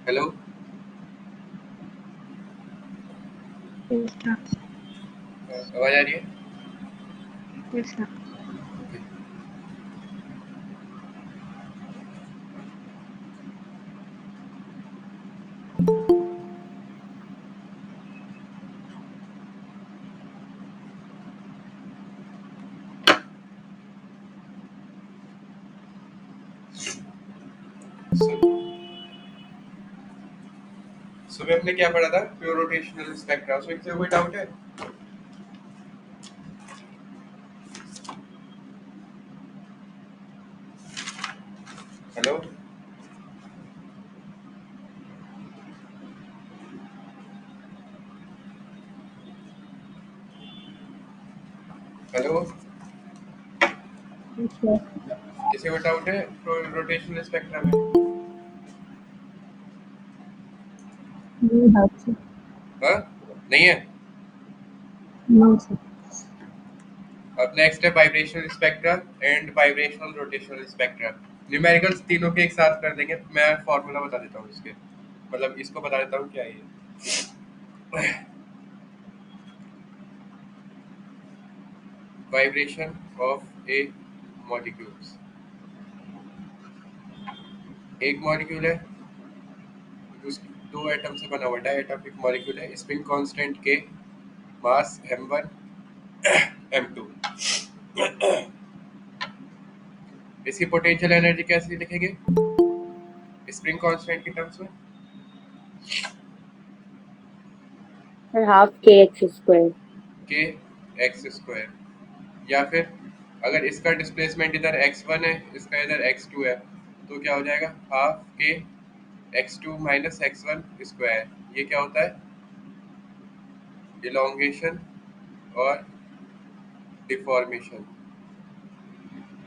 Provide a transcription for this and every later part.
Hello, Yes, आवाज आ रही है? yes, sir. सुबह हमने क्या पढ़ा था? Pure rotational spectra. उसमें किसी को कोई डाउट है? Hello, hello, Yes, sir. किसी को डाउट है प्योर रोटेशनल स्पेक्ट्रा में? No doubt, sir. हाँ, नहीं है? No, sir. अब नेक्स्ट है vibrational spectra and vibrational rotational spectra. Numericals तीनों के एक साथ कर देंगे। मैं फॉर्मूला बता देता हूँ इसके, मतलब इसको बता देता हूँ क्या है ये। Vibration of A molecules. एक मॉलिक्यूल है, उसकी दो एटम से बना हुआ डायटॉमिक मॉलिक्यूल है, स्पिन कांस्टेंट के, मास m1 m2। इसकी पोटेंशियल एनर्जी कैसे लिखेंगे स्प्रिंग कांस्टेंट के टर्म्स में? Sir, half kx square. के एक्स स्क्वायर। या फिर अगर इसका डिस्प्लेसमेंट इधर x1 है, इसका इधर x2 है, तो क्या हो जाएगा? हाफ के x2 माइनस x1 स्क्वायर। ये क्या होता है? इलोंगेशन और deformation,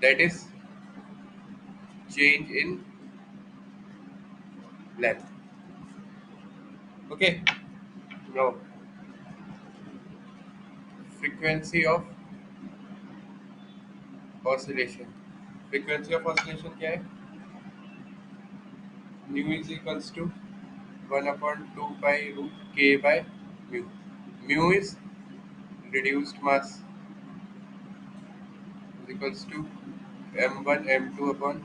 that is change in length. Okay, now frequency of oscillation. Frequency of oscillation क्या है? Nu is equals to 1/2 pi root K by mu. Mu is reduced mass is equals to m1 m2 upon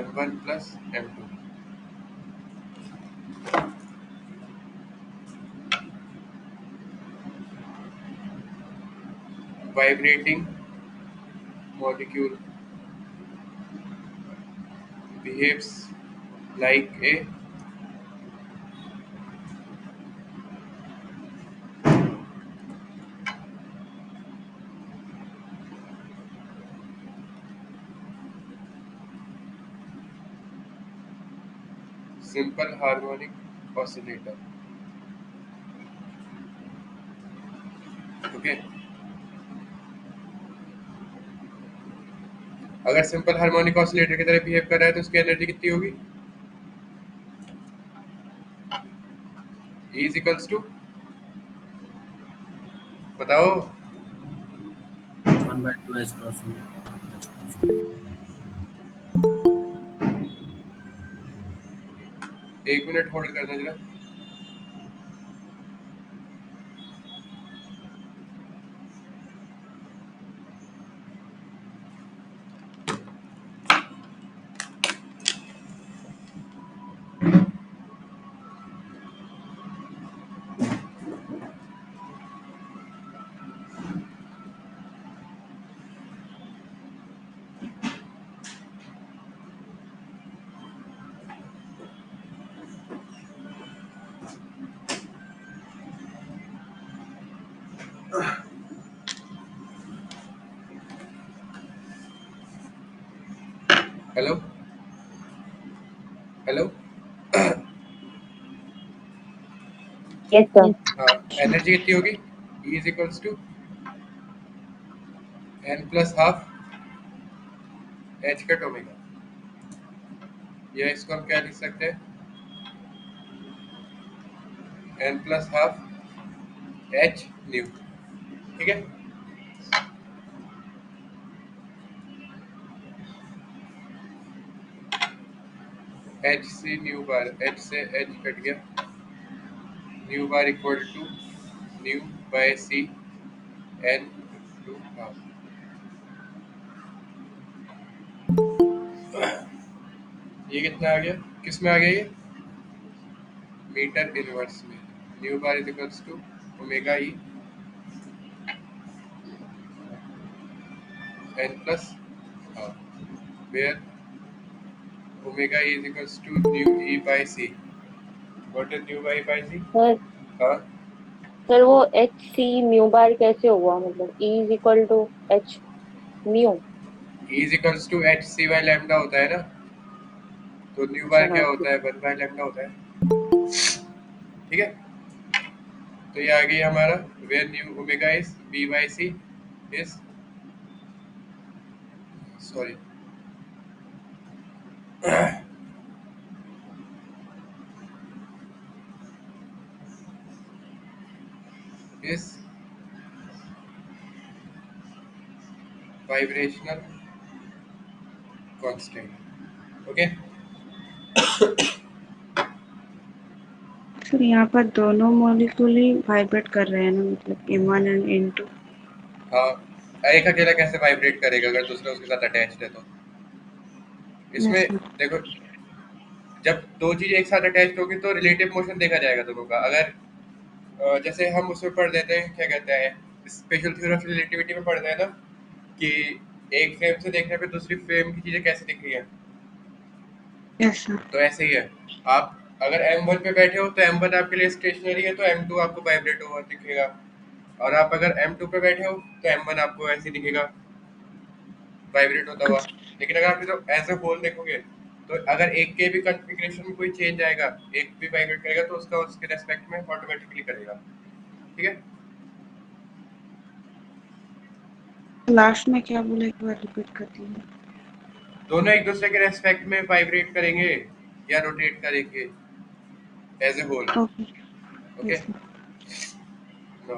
m1 plus m2. Vibrating molecule behaves like a simple harmonic oscillator. Okay, अगर simple harmonic oscillator की तरह behave कर रहा है तो उसकी energy कितनी होगी? E इज इक्वल्स टू, बताओ। 1/2 h cross omega. एक मिनट होल्ड करना जरा। Hello hello. Yes, sir. हाँ, एनर्जी कितनी होगी? E is equals to n plus half h cut omega, या इसको हम क्या लिख सकते हैं? n plus half h nu. ठीक है, h c nu bar, h से एच कट गया, nu bar equal to nu by c n to half. ये कितना आ गया? किस में आ गया ये? मीटर इनवर्स में। Nu bar is equals to omega E N plus half, where omega e is equals to nu e by c. What is nu by c? Sir हाँ, सर वो एच सी म्यू बार कैसे हुआ, मतलब E is equal to h mu. E is equals to h c by lambda होता है ना, तो new अच्छा बार हाँ क्या ठीक। होता है? 1 बाय लैम्डा होता है। ठीक है, तो ये आ गई हमारा where nu omega is B by c is, sorry, is vibrational constant. Okay, sir यहाँ पर दोनों मॉलिक्यूल ही वाइब्रेट कर रहे हैं ना, मतलब M1 एंड M2। हाँ, एक अकेला कैसे वाइब्रेट करेगा अगर दूसरा उसके साथ अटैच्ड है तो? इसमें यस सर। देखो, जब दो चीज एक साथ अटैच्ड होगी तो रिलेटिव मोशन देखा जाएगा दोनों का। अगर जैसे हम उसमें पढ़ देते हैं, क्या कहते हैं, स्पेशल थ्योरी ऑफ रिलेटिविटी में पढ़ते हैं ना, कि एक फ्रेम से देखने पे दूसरी फ्रेम की चीजें कैसे दिख रही हैं, यस सर। तो ऐसे ही है। आप अगर M1 पे बैठे हो तो M1 आपके लिए स्टेशनरी है, तो M2 आपको वाइब्रेट हुआ दिखेगा। और आप अगर M2 पे बैठे हो तो M1 आपको ऐसे दिखेगा, वाइब्रेट होता हुआ। लेकिन अगर आप जो एज अ होल देखोगे, तो अगर एक के भी कॉन्फ़िगरेशन में कोई चेंज आएगा, एक भी वाइब्रेट करेगा, तो उसका उसके रेस्पेक्ट में ऑटोमेटिकली करेगा। ठीक है, लास्ट में क्या बोले, एक बार रिपीट कर दीजिए। दोनों एक दूसरे के रेस्पेक्ट में वाइब्रेट करेंगे या रोटेट करेंगे as a whole. Okay. Okay, yes sir. No,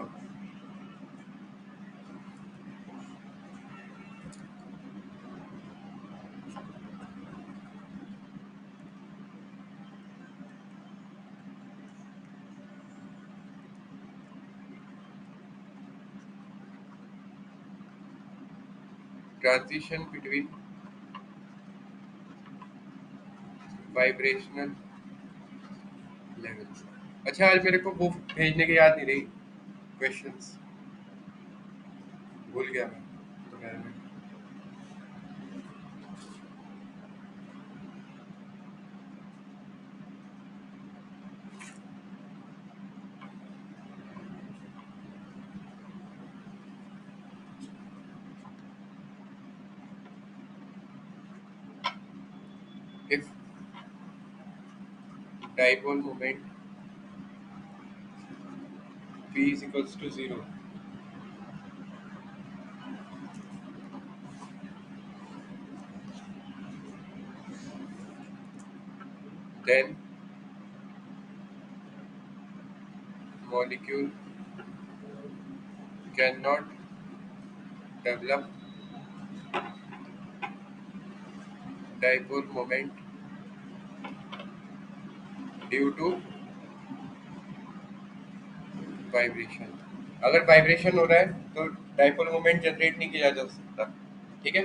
transition between vibrational levels. अच्छा, आज मेरे को वो भेजने की याद नहीं रही, क्वेश्चंस भूल गया मैं दोपहर में। If dipole moment p is equals to 0, then molecule cannot develop dipole moment due to vibration. अगर वाइब्रेशन हो रहा है तो डाइपोल मोमेंट जनरेट नहीं किया जा सकता, ठीक है।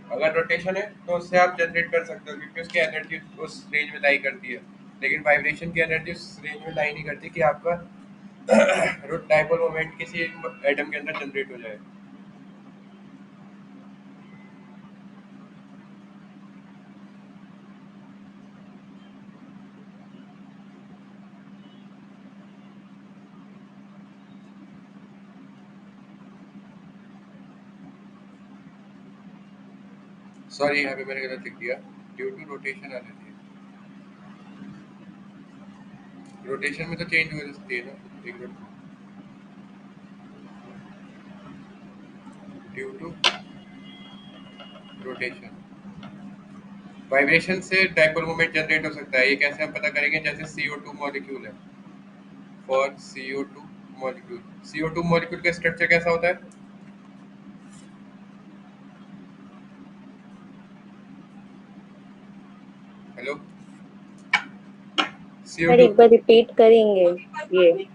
अगर रोटेशन है तो उससे आप जनरेट कर सकते हो, क्योंकि उसकी एनर्जी उस रेंज में लाई करती है, लेकिन वाइब्रेशन की एनर्जी उस रेंज में लाई नहीं करती कि आपका डाइपोल मोमेंट किसी एटम के अंदर जनरेट हो जाए। सॉरी, यहाँ पे मैंने गलत लिख दिया, ड्यू टू रोटेशन आना चाहिए। रोटेशन में तो चेंज हो सकती है ना, एक minute, due to rotation. Vibration से डाइपोल मोमेंट जनरेट हो सकता है, ये कैसे हम पता करेंगे? जैसे CO2 मॉलिक्यूल है, for CO2 molecule, CO2 molecule का स्ट्रक्चर कैसा होता है? हेलो, सर CO2, एक बार रिपीट करेंगे ये?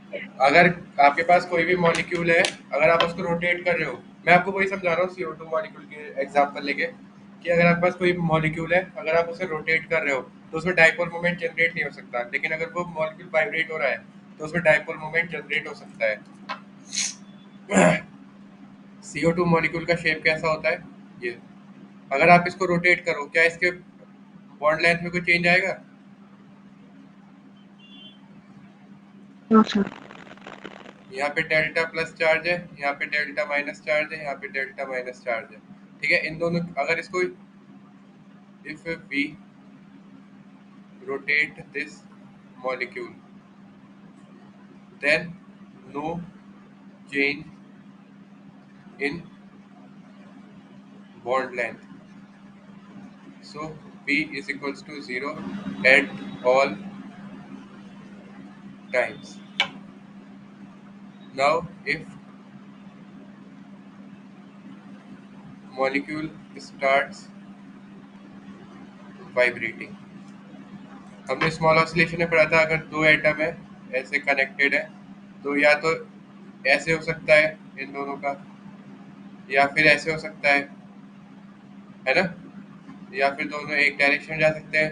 अगर आपके पास कोई भी मॉलिक्यूल है, अगर आप उसको रोटेट कर रहे हो, मैं आपको वही समझा रहा हूँ CO2 मॉलिक्यूल के एग्जांपल लेके, कि अगर आपके पास कोई मॉलिक्यूल है, अगर आप उसे रोटेट कर रहे हो तो उसमें डाइपोल मोमेंट जनरेट नहीं हो सकता, लेकिन अगर वो मॉलिक्यूल वाइब्रेट हो रहा है तो उसमें डाइपोल मोमेंट जनरेट हो सकता है। CO2 मॉलिक्यूल का शेप कैसा होता है? ये, अगर आप इसको रोटेट करो, क्या इसके बॉन्ड लेंथ में कोई चेंज आएगा? No sir. यहाँ पे डेल्टा प्लस चार्ज है, यहाँ पे डेल्टा माइनस चार्ज है, यहाँ पे डेल्टा माइनस चार्ज है, ठीक है। इन दोनों, अगर इसको, if we rotate this molecule, then no change in bond length, so p is equals to 0 at all times. Now if molecule starts vibrating, हमने स्मॉल ऑसिलेशन में पढ़ा था, अगर दो एटम है ऐसे कनेक्टेड है, तो या तो ऐसे हो सकता है इन दोनों का, या फिर ऐसे हो सकता है ना, या फिर दोनों एक डायरेक्शन में जा सकते हैं।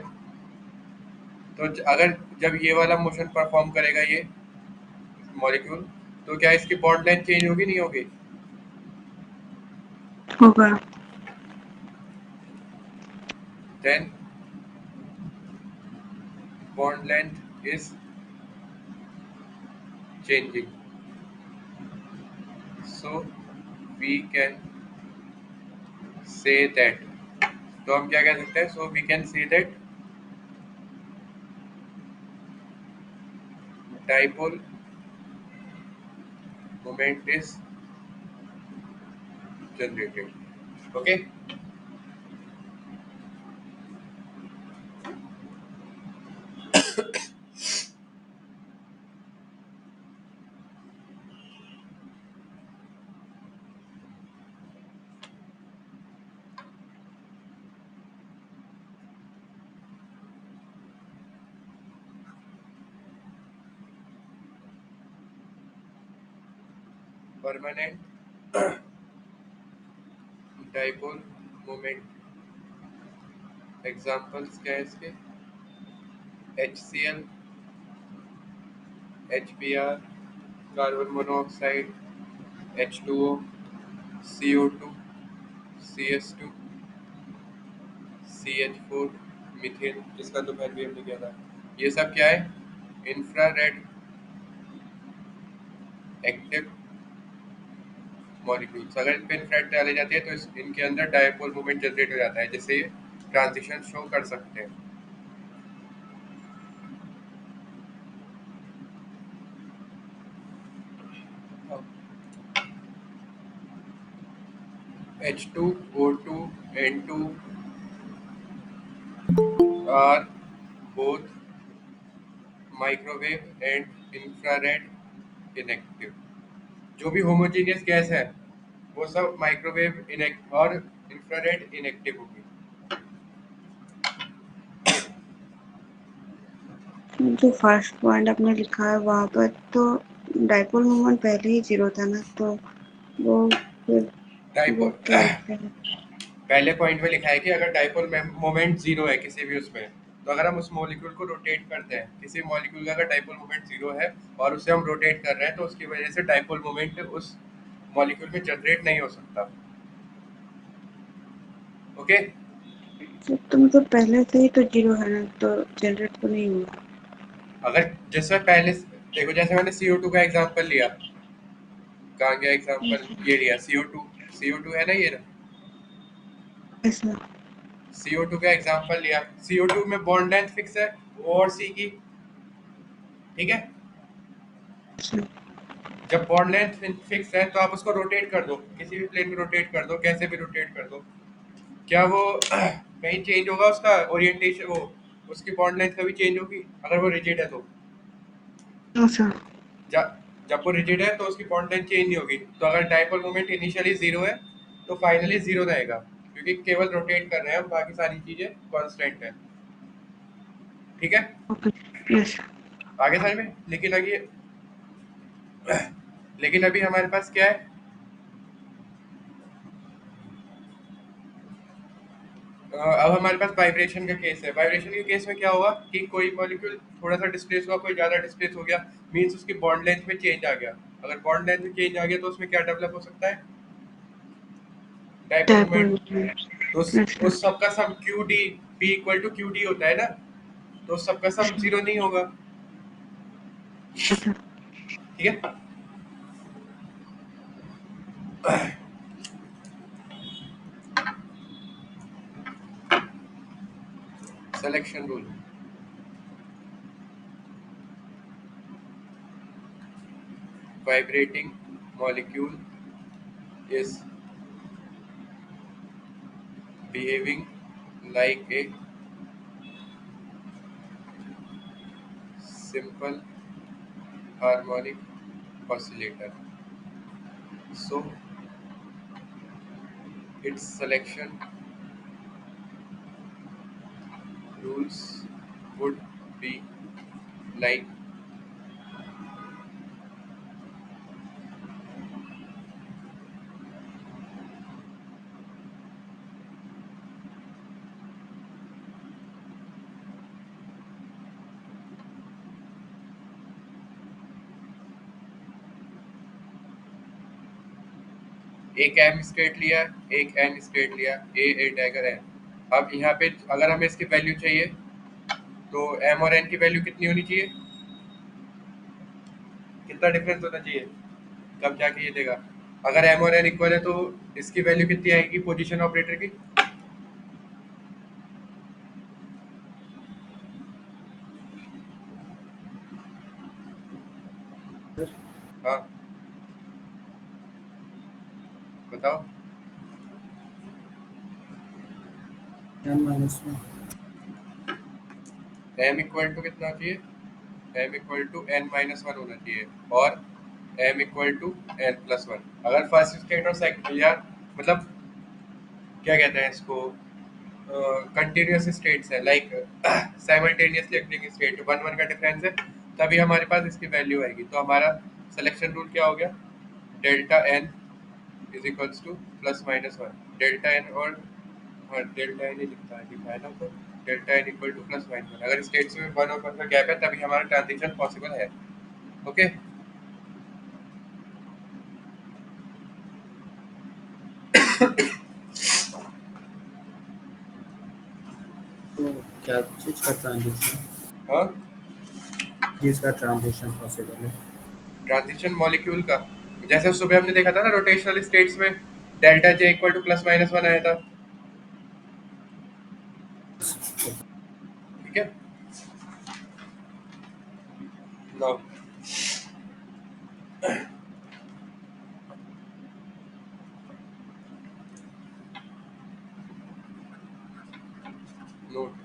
तो अगर जब ये वाला मोशन परफॉर्म करेगा ये मॉलिक्यूल, तो क्या इसकी बॉन्ड लेंथ चेंज होगी, नहीं होगी? होगा। Then bond length is changing, so we can say that, तो हम क्या कह सकते हैं? so we can say that dipole moment is generated, okay। Permanent dipole moment examples क्या है इसके? HCl, HBr, carbon monoxide, H2O, CO2, CS2, CH4, methane, जिसका दोपहर भी हमने किया था। ये सब क्या है? Infrared active molecules. अगर इन पे इंफ्रारेड डाली जाती है तो इनके अंदर डायपोल मूवमेंट जनरेट हो जाता है, जिससे ये ट्रांजिशन शो कर सकते हैं। H2O2, N2 are both microwave and infrared inactive. जो भी होमोजेनियस गैस है वो सब माइक्रोवेव इनेक्ट और इंफ्रारेड इनेक्टिव होगी। जो फर्स्ट पॉइंट आपने लिखा है वहाँ पर तो डाइपोल मोमेंट पहले ही 0 था ना, तो वो फिर वो डाइपोल क्या लिखेगा? पहले पॉइंट में लिखा है कि अगर डाइपोल मोमेंट जीरो है किसी भी उसमें, तो अगर हम उस मॉलिक्यूल को रोटेट करते हैं, किसी मॉलिक्यूल का अगर डाइपोल मोमेंट जीरो है और उसे हम रोटेट कर रहे हैं, तो उसकी वजह से डाइपोल मोमेंट उस मॉलिक्यूल में जनरेट नहीं हो सकता। ओके। तो मतलब पहले से ही तो 0 है ना, तो जनरेट तो नहीं हुआ। अगर जैसे पहले देखो, जैसे मैंने CO2 का एग्जांपल लिया, कहाँ गया एग्जांपल? ये लिया CO2 है ना, ये ऐसा CO2 का एग्जांपल लिया। CO2 में बॉन्ड लेंथ फिक्स है O और C की, ठीक है। अच्छा जब बॉन्ड लेंथ फिक्स है तो आप उसको रोटेट कर दो, किसी भी प्लेन में रोटेट कर दो, कैसे भी रोटेट कर दो, क्या वो कहीं चेंज होगा उसका ओरिएंटेशन? वो उसकी बॉन्ड लेंथ कभी चेंज होगी अगर वो रिजिड है तो? अच्छा जब वो रिजिड है तो उसकी बॉन्ड लेंथ चेंज नहीं होगी। तो अगर डाइपोल मोमेंट इनिशियली जीरो है तो फाइनली जीरो रहेगा, क्योंकि केवल रोटेट कर रहे हैं हम, बाकी सारी चीजें कांस्टेंट है। ठीक है, ओके यस। आगे समझ में? लेकिन अभी हमारे पास क्या है? अब हमारे पास वाइब्रेशन का केस है। वाइब्रेशन के केस में क्या होगा कि कोई मॉलिक्यूल थोड़ा सा डिस्प्लेस हुआ, कोई ज्यादा डिस्प्लेस हो गया, मींस उसकी बॉन्ड लेंथ में चेंज आ गया। अगर बॉन्ड लेंथ में चेंज आ गया तो उसमें क्या डेवलप हो सकता है? Dipole dipole moment. तो मोमेंट अच्छा उस सब का sum QD, P equal to QD होता है ना, तो उस सब का सम अच्छा जीरो नहीं होगा। अच्छा। ठीक है। Selection rule. Vibrating molecule is behaving like a simple harmonic oscillator. So its selection rules would be like एक एम स्ट्रेट लिया, एक एन स्ट्रेट लिया, ए डैगर है। अब यहाँ पे अगर हमें इसकी वैल्यू चाहिए तो एम और एन की वैल्यू कितनी होनी चाहिए? कितना डिफरेंस होना चाहिए? कब जाके ये देगा? अगर एम और एन इक्वल है तो इसकी वैल्यू कितनी आएगी पोजीशन ऑपरेटर की? हाँ बताओ। n-1 एम इक्वल टू कितना चाहिए? एम इक्वल टू n-1 होना चाहिए, और एम इक्वल टू n+1। अगर फर्स्ट स्टेट और सेकंड, या मतलब क्या कहते हैं इसको, कंटिन्यूअस स्टेट्स है, like simultaneously acting state, one one का डिफरेंस है, तभी हमारे पास इसकी वैल्यू आएगी। तो हमारा सिलेक्शन रूल क्या हो गया? Delta n is equals to plus minus one, delta n और हाँ डेल्टा एन ही लिखा है ना, तो delta n equal to plus minus one. अगर स्टेट्स में वन और वन का गैप है तभी हमारा ट्रांजिशन पॉसिबल है। ओके तो क्या चीज़ का ट्रांजिशन, हाँ जिसका ट्रांजिशन पॉसिबल है? ट्रांजिशन मॉलिक्यूल का, जैसे सुबह हमने देखा था ना रोटेशनल स्टेट्स में delta J equal to plus minus one आया था। ठीक है now note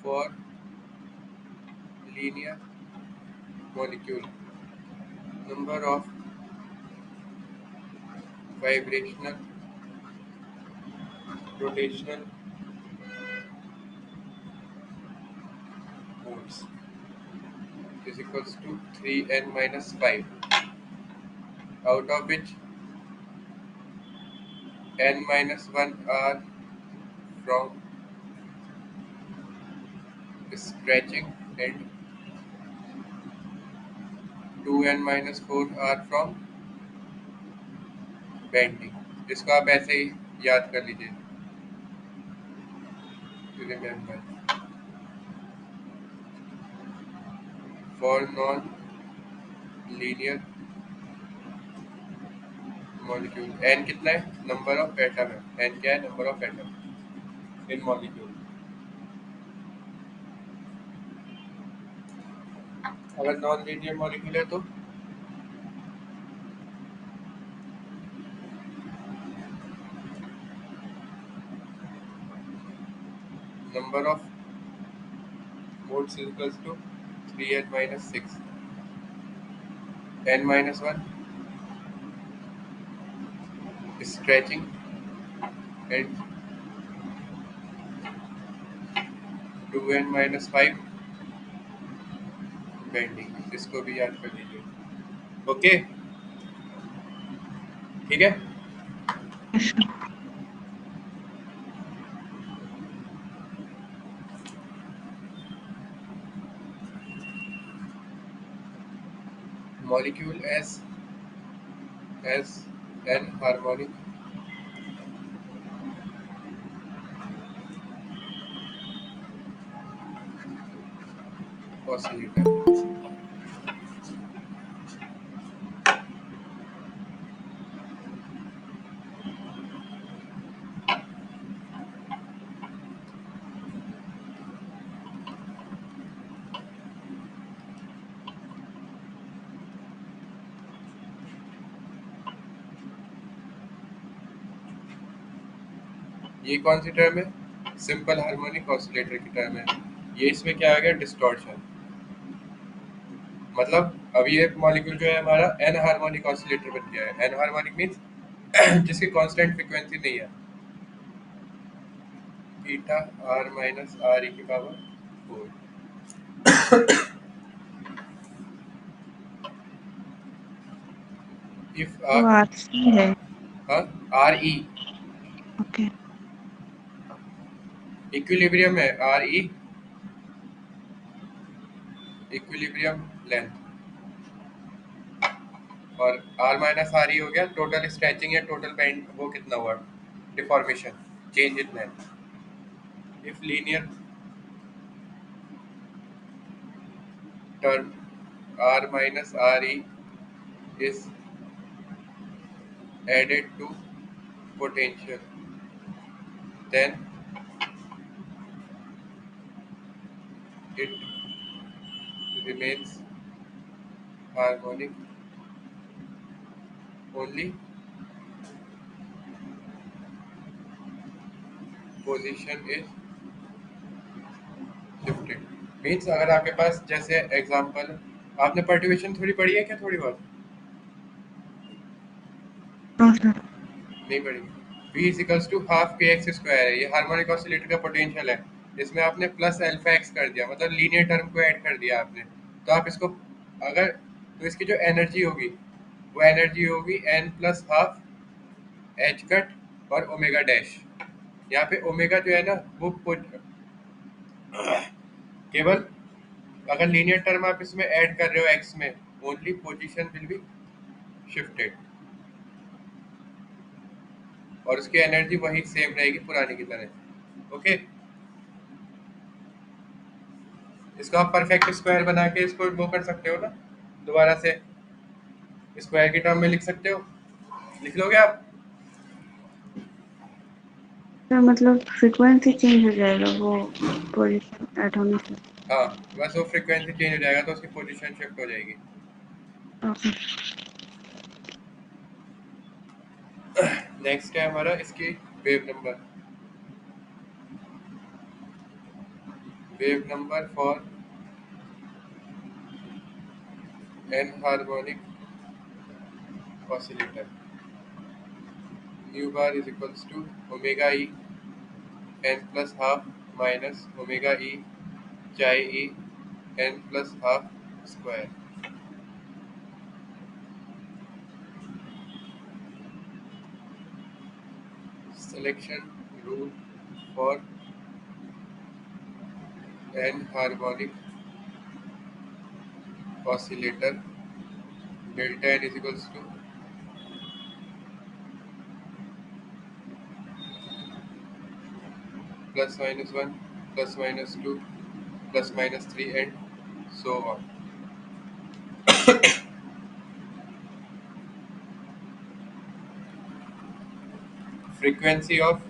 for linear molecule number of vibrational rotational modes is equals to 3n minus 5, out of which n minus 1 are from stretching and 2n minus 4 are from bending। इसको आप ऐसे ही याद कर लीजिए, remember for non linear molecule n कितना है, number of atom है, n क्या है, number of atom in molecule. अगर नॉन लीनियर मॉलिक्यूल है तो number of modes is equals to 3n minus 6, n minus 1 stretching and 2n minus 5 bending। इसको भी याद कर लीजिए। ओके ठीक है। Molecule as an harmonic oscillator। ये कौन सी टर्म है, सिंपल हार्मोनिक ऑसिलेटर की टर्म है। ये इसमें क्या आ गया, डिस्टॉर्शन। मतलब अब ये मॉलिक्यूल जो है हमारा एन हार्मोनिक ऑसिलेटर बन गया है। एन हार्मोनिक मीन्स जिसकी कांस्टेंट फ्रीक्वेंसी नहीं है, theta r minus r e की पावर 4। इफ तो आर, RC है। हाँ आर ई ओके इक्विलिब्रियम है, आर ई इक्विलिब्रियम लेंथ, और आर माइनस आर ई हो गया टोटल स्ट्रेचिंग या टोटल बेंड, वो कितना हुआ, deformation, change in length. If linear term r minus r e is added to potential, then it remains harmonic only position is shifted। Means अगर आपके पास, जैसे example, आपने पर्टिवेशन थोड़ी पढ़ी है क्या, थोड़ी बहुत हाँ सर। नहीं पढ़ी। v is equals to half k x square है, ये हार्मोनिक ऑसिलेटर का पोटेंशियल है। इसमें आपने प्लस अल्फा एक्स कर दिया, मतलब लीनियर टर्म को ऐड कर दिया आपने, तो आप इसको अगर, तो इसकी जो एनर्जी होगी वो एनर्जी होगी n plus half h cut और ओमेगा डैश। यहाँ पे ओमेगा जो है ना वो केवल अगर लीनियर टर्म आप इसमें ऐड कर रहे हो एक्स में, only position will be shifted और उसकी एनर्जी वही सेम रहेगी पुराने की तरह। ओके, इसको आप परफेक्ट स्क्वायर बना के इसको वो कर सकते हो ना, दोबारा से स्क्वायर की टर्म में लिख सकते हो, लिख लोगे आप? तो मतलब फ्रीक्वेंसी चेंज हो जाएगा वो पोजीशन ऐड होने से। हाँ, बस वो फ्रीक्वेंसी चेंज हो जाएगा तो उसकी पोजीशन शिफ्ट हो जाएगी। ओके, नेक्स्ट है हमारा इसकी wave number for anharmonic oscillator. Nu bar is equals to omega E N plus half minus omega E chi E N plus half square. Selection rule for an harmonic oscillator. Delta n is equals to plus minus 1, plus minus 2, plus minus 3 and so on. Frequency of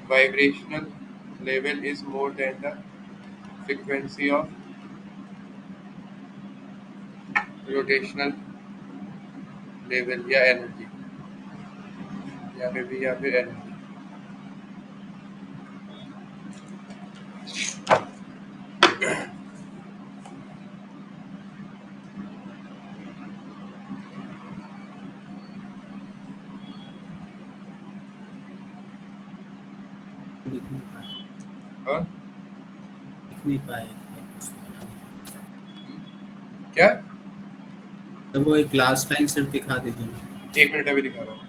vibrational level is more than the frequency of rotational level या energy, या फिर energy। लिख नहीं पाए, हाँ लिख नहीं पाए। क्या? तो वो एक लास्ट लाइन सिर्फ दिखा दीजिए। 1 मिनट अभी दिखा रहा हूँ।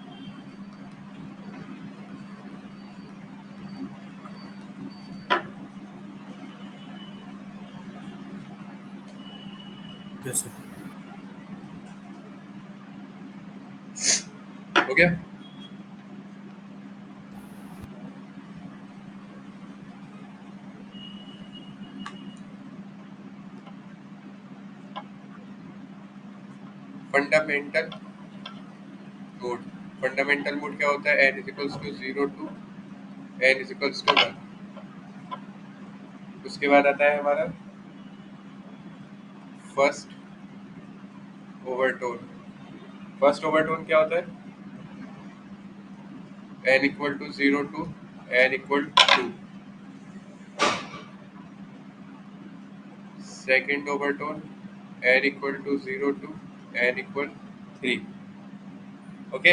जैसे हो गया? Fundamental mode. फंडामेंटल मोड क्या होता है? n is equals to 0 to n is equals to 1। उसके बाद आता है हमारा फर्स्ट ओवरटोन। फर्स्ट ओवरटोन क्या होता है? n equal to 0 to n equal to 2। Second overtone n equal to 0 to n equal 3। ओके,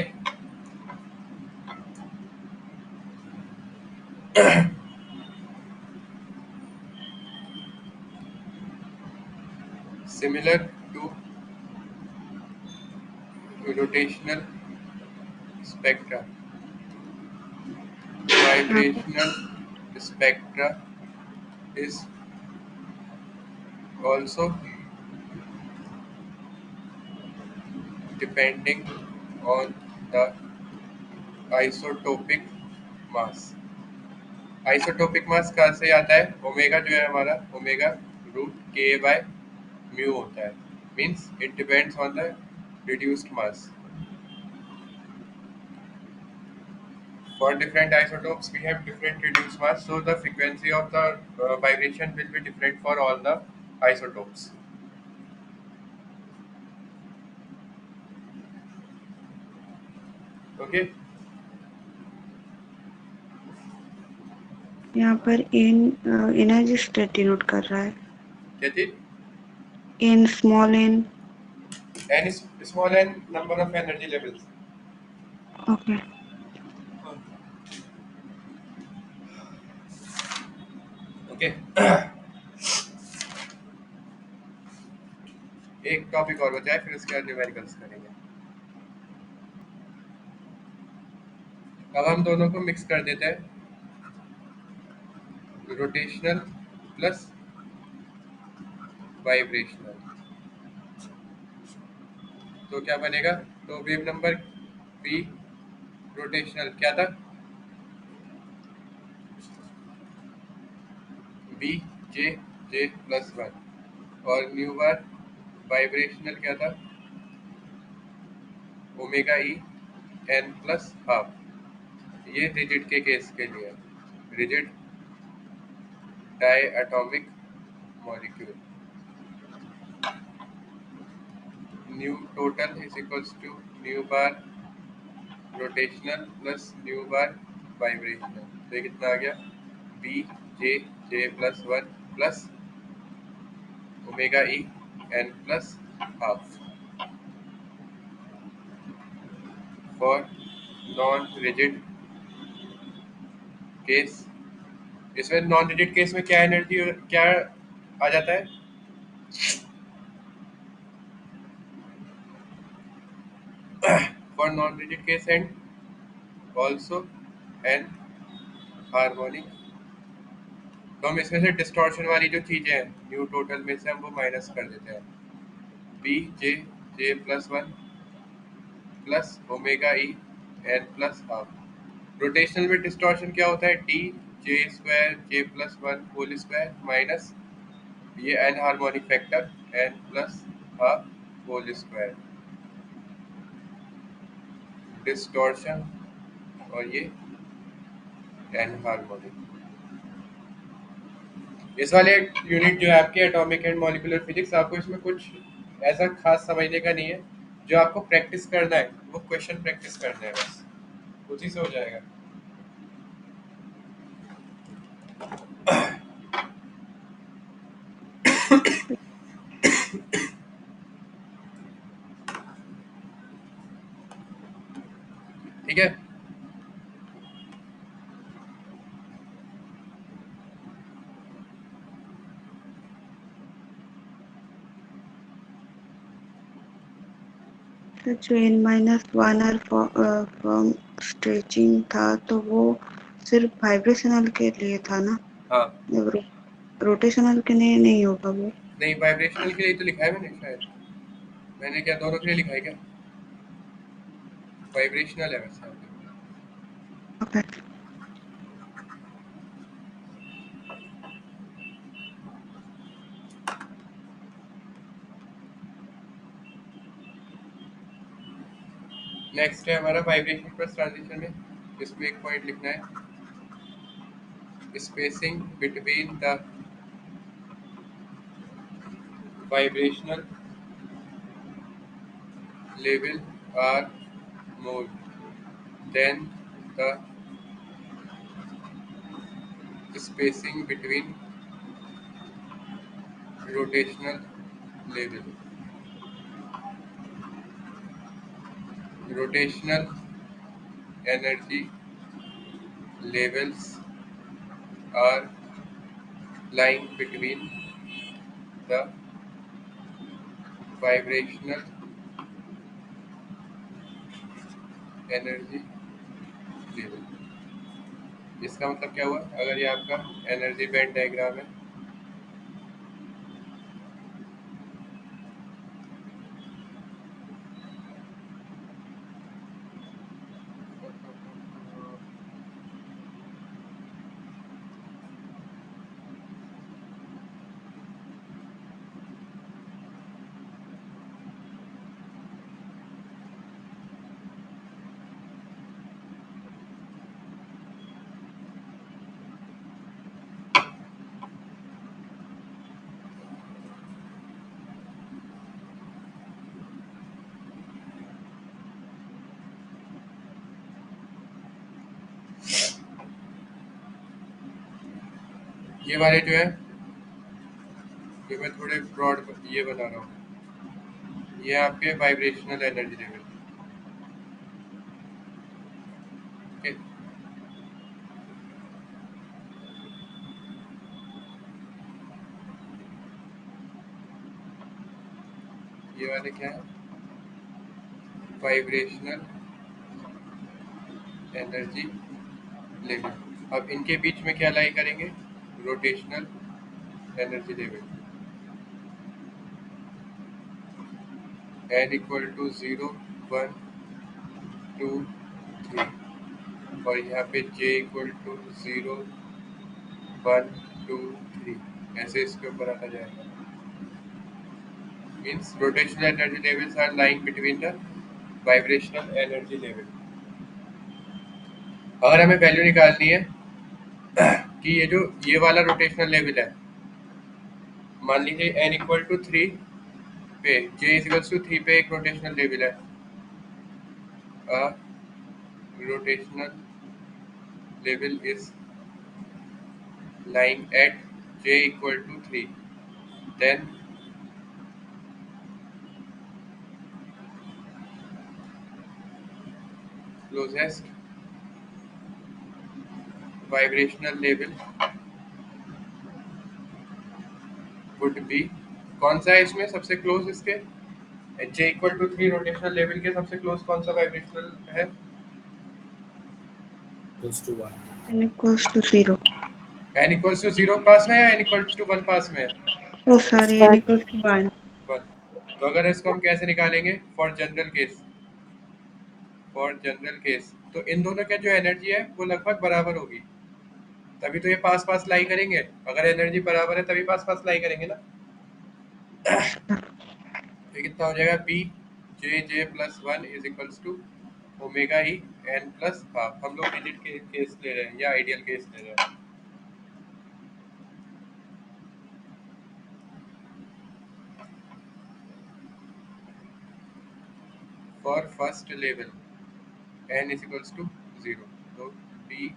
similar to rotational spectra, vibrational spectra is also depending on the isotopic mass। Isotopic mass कहाँ से आता है? Omega जो है हमारा, omega root K by mu होता है, means it depends on the reduced mass. For different isotopes we have different reduced mass, so the frequency of the vibration will be different for all the isotopes। okay, यहाँ पर N energy state denote कर रहा है। क्या चीज? N small n. n is small n number of energy levels। Okay, okay एक topic और बचा है, फिर उसके बाद न्यूमेरिकल्स करेंगे। अब हम दोनों को मिक्स कर देते हैं, रोटेशनल प्लस वाइब्रेशनल। तो क्या बनेगा? तो वेव नंबर बी रोटेशनल क्या था? बी जे जे प्लस वन, और न्यू बार वाइब्रेशनल क्या था? Omega E N plus half. ये रिजिड के केस के लिए, rigid diatomic molecule. Nu total is equals to nu bar rotational plus nu bar vibrational. तो ये कितना आ गया? B J J plus one plus omega E N plus half for non rigid case. इसमें non rigid case में क्या energy क्या आ जाता है? For non rigid case and also an harmonic. तो हम इसमें से डिस्टॉर्शन वाली जो चीजें हैं न्यू टोटल में से हम वो माइनस कर देते हैं। बी जे जे plus one plus omega E N plus half. Rotational में डिस्टॉर्शन क्या होता है? T J square J plus one whole square minus ये anharmonic factor N plus half whole square distortion, और ये एन हार्मोनिक। इस वाले unit जो है आपके एटॉमिक एंड मॉलिक्यूलर फिजिक्स, आपको इसमें कुछ ऐसा खास समझने का नहीं है। जो आपको प्रैक्टिस करना है वो क्वेश्चन प्रैक्टिस करना है, बस उसी से हो जाएगा। ठीक है। तो जो n minus one r form stretching था तो वो सिर्फ वाइब्रेशनल के लिए था ना? हाँ रोटेशनल के लिए नहीं होगा वो? नहीं, वाइब्रेशनल के लिए तो लिखा है मैंने शायद। मैंने क्या दोनों के लिए लिखा है क्या? वाइब्रेशनल है वैसे यहाँ पे। ओके। नेक्स्ट है हमारा वाइब्रेशन प्लस ट्रांजिशन में, इसमें एक पॉइंट लिखना है, spacing between the vibrational level are more than the spacing between rotational level. Rotational energy levels are lying between the vibrational energy level. इसका मतलब क्या हुआ? अगर ये आपका एनर्जी बैंड डायग्राम है, ये वाले जो है, ये मैं थोड़े ब्रॉड ये बना रहा हूँ, ये आपके वाइब्रेशनल एनर्जी लेवल। ओके, ये वाले क्या है, वाइब्रेशनल एनर्जी लेवल। अब इनके बीच में क्या लाई करेंगे, rotational energy level. n equal to 0 1 2 3 और यहाँ पे j इक्वल टू 0 1 2 3 ऐसे इसके ऊपर आता जाएगा। Means rotational energy levels are lying between the vibrational energy level. अगर हमें वैल्यू निकालनी है कि ये जो ये वाला रोटेशनल लेवल है, मान लीजिए n इक्वल टू 3 पे j इक्वल्स टू 3 पे एक रोटेशनल लेवल है, rotational level is lying at j equal to 3, then closest vibrational level would be, कौन सा है इसमें सबसे क्लोज, इसके j equal to 3 rotational level के सबसे क्लोज कौन सा वाइब्रेशनल है, Close to 1. n equals to 0. n equals to 0 पास में या n इक्वल्स टू 1 पास में है, Oh, sorry, n equals to 1. 1। तो अगर इसको हम कैसे निकालेंगे, फॉर जनरल केस तो इन दोनों का जो एनर्जी है वो लगभग बराबर होगी, तभी तो ये पास पास लाई करेंगे। अगर एनर्जी बराबर है तभी पास पास लाई करेंगे ना। तो कितना हो जाएगा, B J J plus 1 is equals to omega E N plus half. हम लोग डिजिट के केस ले रहे हैं या आइडियल केस ले रहे हैं। For first level n is equals to 0, तो B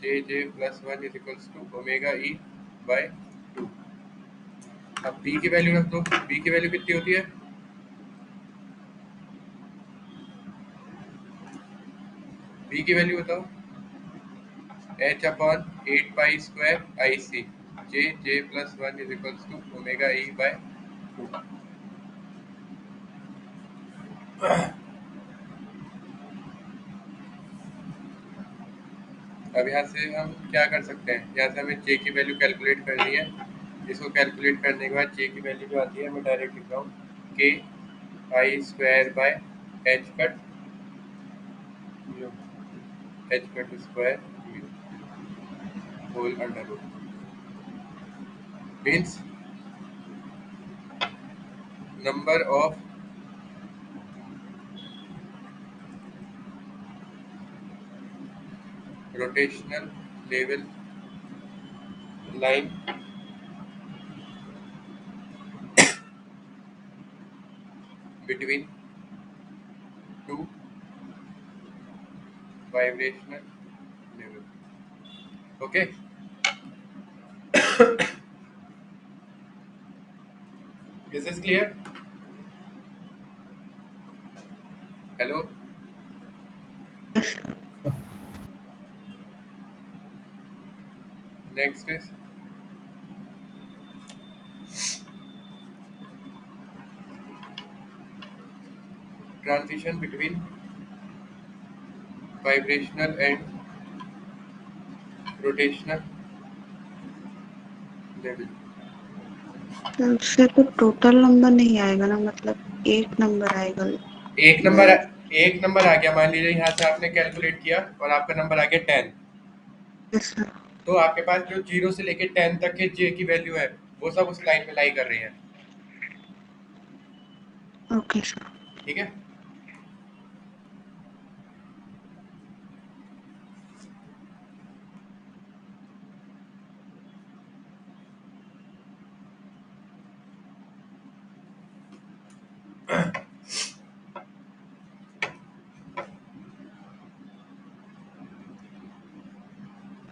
J J plus 1 is equals to omega e by 2। अब बी की वैल्यू रख दो, बी की वैल्यू कितनी होती है, बी की वैल्यू बताओ, h upon 8 pi square I C, j J plus 1 is equals to omega e by 2। अब यहाँ से हम क्या कर सकते हैं, यहाँ से हमें जे की वैल्यू कैलकुलेट करनी है। इसको कैलकुलेट करने के बाद जे की वैल्यू जो आती है मैं डायरेक्ट लिख रहा हूँ, के I square by H cut mu, H cut square mu whole under root. Means number of rotational level line between two vibrational level. Okay, this is clear. Hello, next is transition between vibrational and rotational level। तो उससे तो total number नहीं आएगा ना, मतलब एक number आएगा। एक नंबर आ गया, मान लीजिए यहाँ से आपने कैलकुलेट किया और आपका नंबर आ गया 10, यस सर। तो आपके पास जो 0 से लेके 10 तक के जे की वैल्यू है वो सब उस लाइन में लाई कर रही है। Okay sir. ठीक है,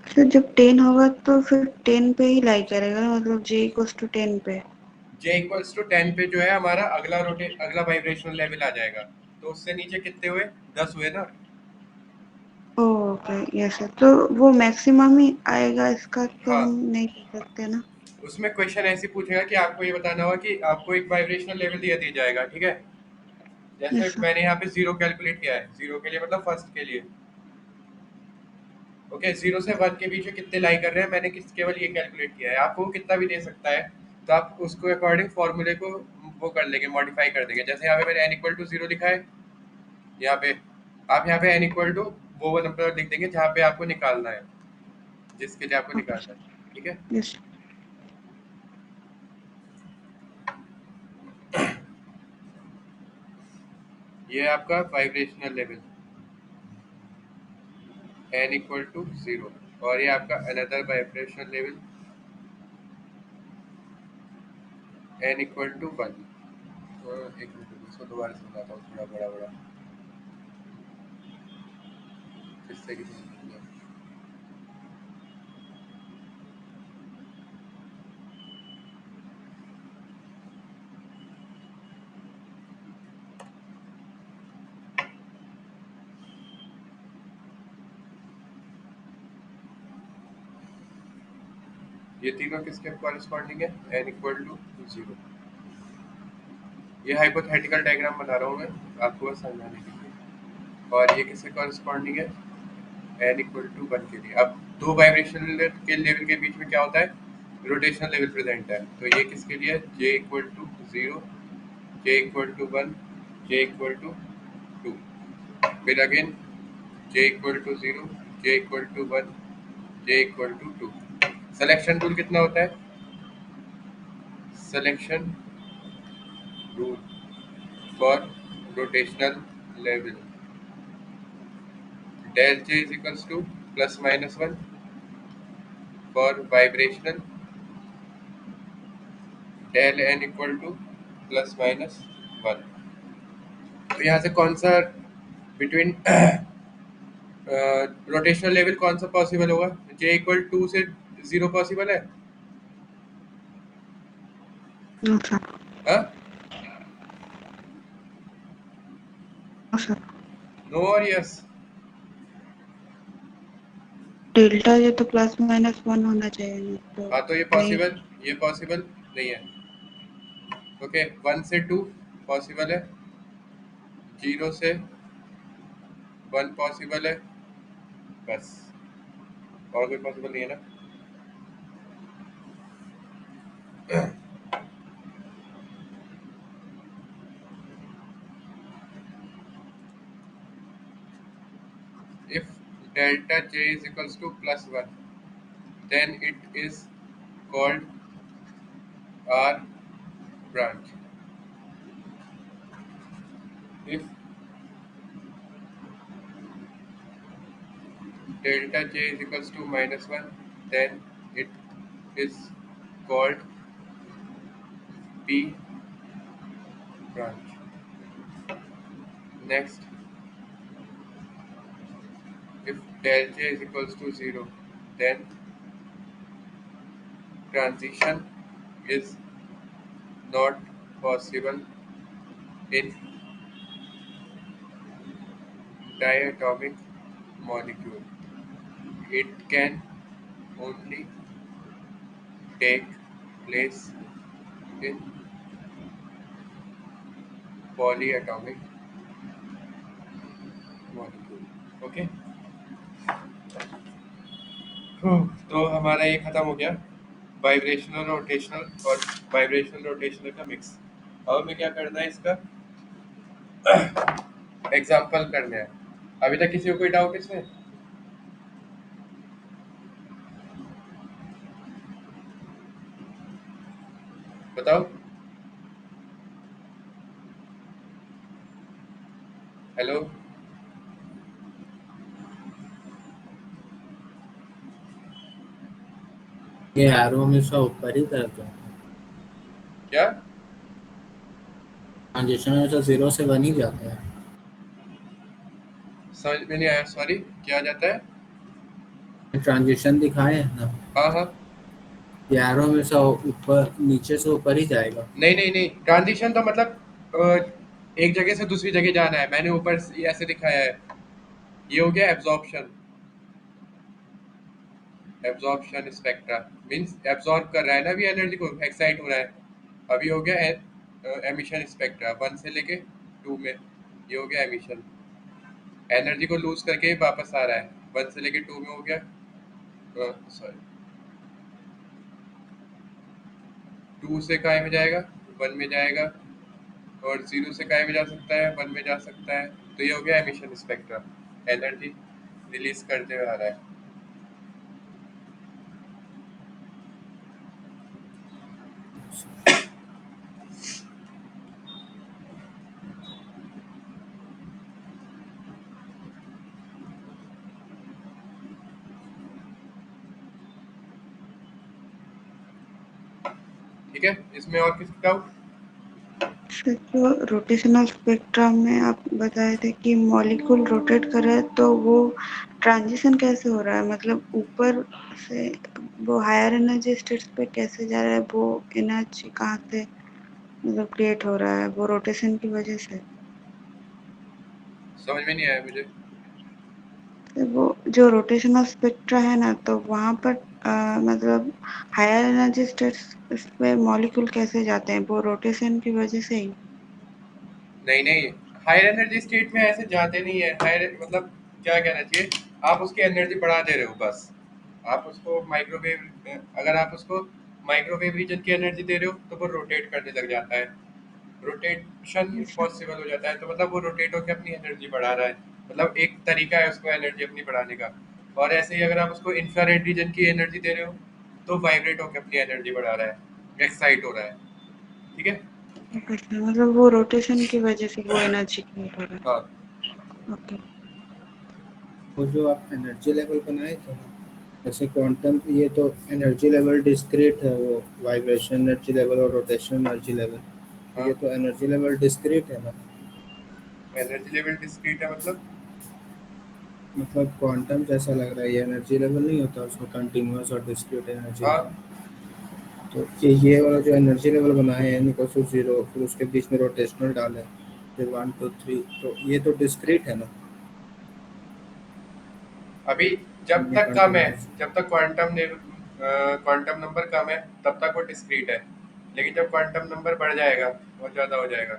सर जब 10 होगा तो फिर 10 पे ही लाई करेगा ना, मतलब जे इक्वल्स टू 10 पे। जे इक्वल्स टू 10 पे जो है हमारा अगला वाइब्रेशनल लेवल आ जाएगा। तो उससे नीचे कितने हुए, 10 हुए ना। ओके यस सर, तो वो मैक्सिमम ही आएगा इसका, तो हाँ, हम नहीं कर सकते ना। उसमें क्वेश्चन ऐसे पूछेगा कि आपको ये बताना होगा कि आपको एक वाइब्रेशनल लेवल दिया जाएगा, ठीक है। जैसे यस सर। मैंने यहाँ पे 0 कैलकुलेट किया है, 0 के लिए मतलब फर्स्ट के लिए, ओके। 0 से 1 के बीच में कितने लाई कर रहे हैं, मैंने केवल ये कैलकुलेट किया है। आपको कितना भी दे सकता है, तो आप उसको अकॉर्डिंग फॉर्मूले को वो कर लेंगे, मॉडिफाई कर देंगे। जैसे यहाँ पे मैंने n इक्वल टू 0 लिखा है, यहाँ पे आप यहाँ पे n इक्वल टू वो नंबर लिख देंगे जहाँ पे आपको निकालना है, जिसके लिए आपको ओके निकालना है, ठीक है। सर। यस। ये है आपका vibrational level n equal to 0, और ये आपका another vibrational level n equal to 1। एक मिनट इसको दोबारा समझाता हूँ, थोड़ा बड़ा बड़ा जिससे कि समझ में आए। ये तीनों किसके कॉरेस्पॉन्डिंग है, n इक्वल टू 0। ये हाइपोथेटिकल डायग्राम बना रहा हूँ मैं आपको बस समझाने के लिए। और ये किसके कॉरेस्पॉन्डिंग है, n इक्वल टू 1 के लिए। अब दो वाइब्रेशनल के लेवल के बीच में क्या होता है, रोटेशनल लेवल प्रेजेंट है। तो ये किसके लिए, j equal to 0, j equal to 1, j equal to 2। फिर again j equal to 0, j equal to 1, j equal to 2। Selection rule कितना होता है, selection rule for rotational level del j is equals to plus minus 1, for vibrational del n equal to plus minus 1। तो यहाँ से कौन सा between rotational level कौन सा पॉसिबल होगा, j इक्वल 2 से 0 पॉसिबल है, नो सर। हाँ, नो सर। नो और यस। डेल्टा ये तो प्लस माइनस 1 होना चाहिए, नहीं तो हाँ तो नहीं। ये पॉसिबल नहीं है, ओके। 1 से 2 पॉसिबल है, 0 से 1 पॉसिबल है, बस और कोई पॉसिबल नहीं है ना। If delta j is equals to plus 1, then it is called R branch. If delta j is equals to minus 1, then it is called P branch. Next, if del j is equals to 0, then transition is not possible in diatomic molecule. It can only take place in polyatomic molecule. Okay. तो हमारा ये खत्म हो गया, vibrational rotational और vibrational rotational का mix. अब हमें क्या करना है, इसका एग्जाम्पल करना है। अभी तक किसी को कोई डाउट इसमें, बताओ। हेलो, ये एरो हमेशा ऊपर ही तरफ जाता है, क्या ट्रांजिशन हमेशा 0 से 1 ही जाता है। समझ में नहीं आया, सॉरी, क्या जाता है। ट्रांजिशन दिखाए है ना, हाँ हाँ, ये एरो हमेशा ऊपर नीचे से ऊपर ही जाएगा। नहीं नहीं नहीं, ट्रांजिशन तो मतलब एक जगह से दूसरी जगह जाना है, मैंने ऊपर ऐसे दिखाया है। ये हो गया absorption, absorption spectra means absorb कर रहा है ना अभी एनर्जी को, एक्साइट हो रहा है। अभी हो गया एमिशन स्पेक्ट्रा 1 से लेके 2 में, ये हो गया एमिशन। एनर्जी को लूज करके वापस आ रहा है, 1 से लेके 2 में हो गया, सॉरी 2 से काय में जाएगा, 1 में जाएगा, और 0 से काय में जा सकता है, 1 में जा सकता है। तो ये हो गया एमिशन स्पेक्ट्रा, एनर्जी रिलीज करते हुए आ रहा है। ठीक है, इसमें और किसी डाउट? सर जो रोटेशनल स्पेक्ट्रम में आप बताए थे कि मॉलिक्यूल रोटेट कर रहा है, तो वो ट्रांजिशन कैसे हो रहा है, मतलब ऊपर से वो हायर एनर्जी स्टेट्स पे कैसे जा रहा है, वो एनर्जी कहाँ से मतलब क्रिएट हो रहा है, वो रोटेशन की वजह से? समझ में नहीं आया मुझे। तो वो जो रोटेशनल स्पेक्ट्रा है ना, तो वहाँ पर मतलब हायर एनर्जी स्टेट्स पे मॉलिक्यूल कैसे जाते हैं, वो रोटेशन की वजह से ही? नहीं नहीं, हायर एनर्जी स्टेट में ऐसे जाते नहीं है। हायर मतलब क्या कहना चाहिए, आप उसकी एनर्जी बढ़ा दे रहे हो बस। आप उसको माइक्रोवेव, अगर आप उसको माइक्रोवेव रीजन की एनर्जी दे रहे हो तो वो रोटेट करने लग जाता है, रोटेशन अच्छा। पॉसिबल हो जाता है। तो मतलब वो रोटेट होकर अपनी एनर्जी बढ़ा रहा है, मतलब एक तरीका है उसको एनर्जी अपनी बढ़ाने का। और ऐसे ही अगर आप उसको इंफ्रारेड रीजन की एनर्जी दे रहे हो तो वाइब्रेट होकर अपनी एनर्जी बढ़ा रहा है, एक्साइट हो रहा है। ठीक है। अच्छा, मतलब वो रोटेशन की वजह से वो एनर्जी क्रिएट हो रहा हाँ है। ओके। वो जो आप एनर्जी लेवल बनाए थे ना, जैसे क्वांटम, ये तो एनर्जी लेवल डिस्क्रीट है, वो वाइब्रेशन एनर्जी लेवल और रोटेशन एनर्जी लेवल, हाँ, ये तो एनर्जी लेवल डिस्क्रीट है ना। एनर्जी लेवल डिस्क्रीट है मतलब क्वांटम जैसा लग रहा है, ये एनर्जी लेवल नहीं होता, उसमें कंटिन्यूअस और डिस्क्रीट एनर्जी हाँ। लेवल। तो ये वाला जो एनर्जी लेवल बनाए हैं, इनको टू जीरो, फिर उसके बीच में रोटेशनल डाले, फिर 1 2 3, तो ये तो डिस्क्रीट है ना। अभी जब ये तक कम है, कंटिन्यूस। जब तक क्वांटम नंबर कम है तब तक वो डिस्क्रीट है। लेकिन जब क्वांटम नंबर बढ़ जाएगा, बहुत ज्यादा हो जाएगा,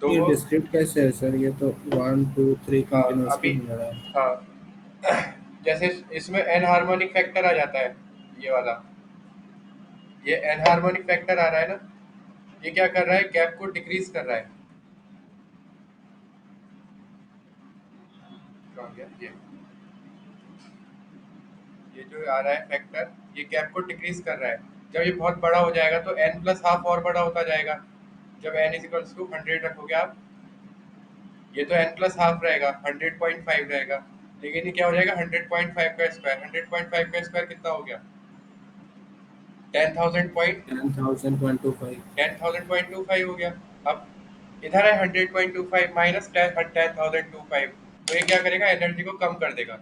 तो ये वो, डिस्क्रीट कैसे है सर, ये तो 1 2 3 हाँ कंटिन्यूसली अभी, बन रहा है। हाँ जैसे इसमें एन हार्मोनिक फैक्टर आ जाता है, ये वाला, ये एन हार्मोनिक फैक्टर आ रहा है ना, ये क्या कर रहा है, गैप को डिक्रीज कर रहा है। कहाँ गया ये जो आ रहा है फैक्टर, ये गैप को डिक्रीज कर रहा है। जब ये बहुत बड़ा हो जाएगा तो एन प्लस हाफ और बड़ा होता जाएगा। जब एन इज इक्वल्स टू 100 रखोगे आप, ये तो एन प्लस हाफ रहेगा, 100.5 रहेगा। लेकिन ये क्या हो जाएगा, 100.5 का स्क्वायर, 100.5 का स्क्वायर कितना हो गया, 10,000 पॉइंट, 10,000.25। 10,000.25 हो गया। अब इधर है 100.25 माइनस 10,025, तो ये क्या करेगा, एनर्जी को कम कर देगा,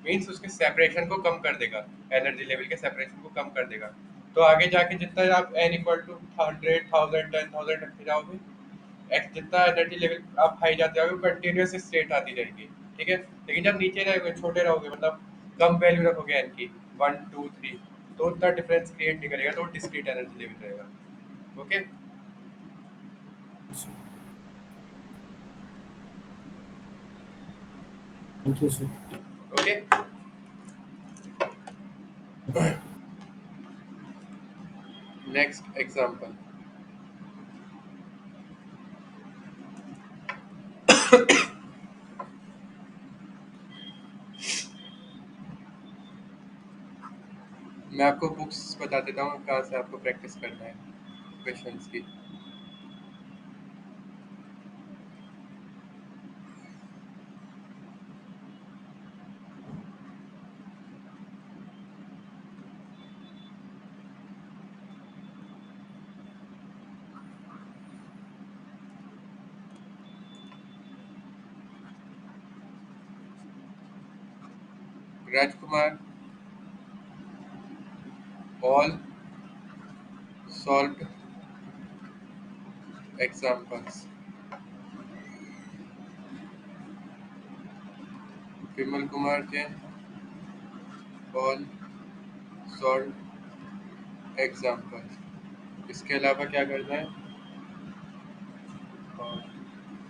मीन्स उसके सेपरेशन को कम कर देगा, एनर्जी लेवल के सेपरेशन को कम कर देगा। तो आगे जाके जितना आप एन इक्वल टू 100,000 10,000 रखते जाओगे, एक्स जितना एनर्जी लेवल आप हाई जाते जाओगे, कंटिन्यूस स्टेट आती रहेगी। ठीक है। लेकिन जब नीचे रहोगे, छोटे रहोगे, मतलब कम वैल्यू रखोगे एन की, 1 2 3, तो उतना डिफरेंस क्रिएट नहीं करेगा, तो डिस्क्रीट एनर्जी लेवल रहेगा। Okay. Thank you sir. Okay. Next example, मैं आपको बुक्स बता देता हूँ कहाँ से आपको प्रैक्टिस करना है क्वेश्चंस की। Rajkumar, all solved examples. Vimal Kumar Jain, all solve example. इसके अलावा क्या करना है? और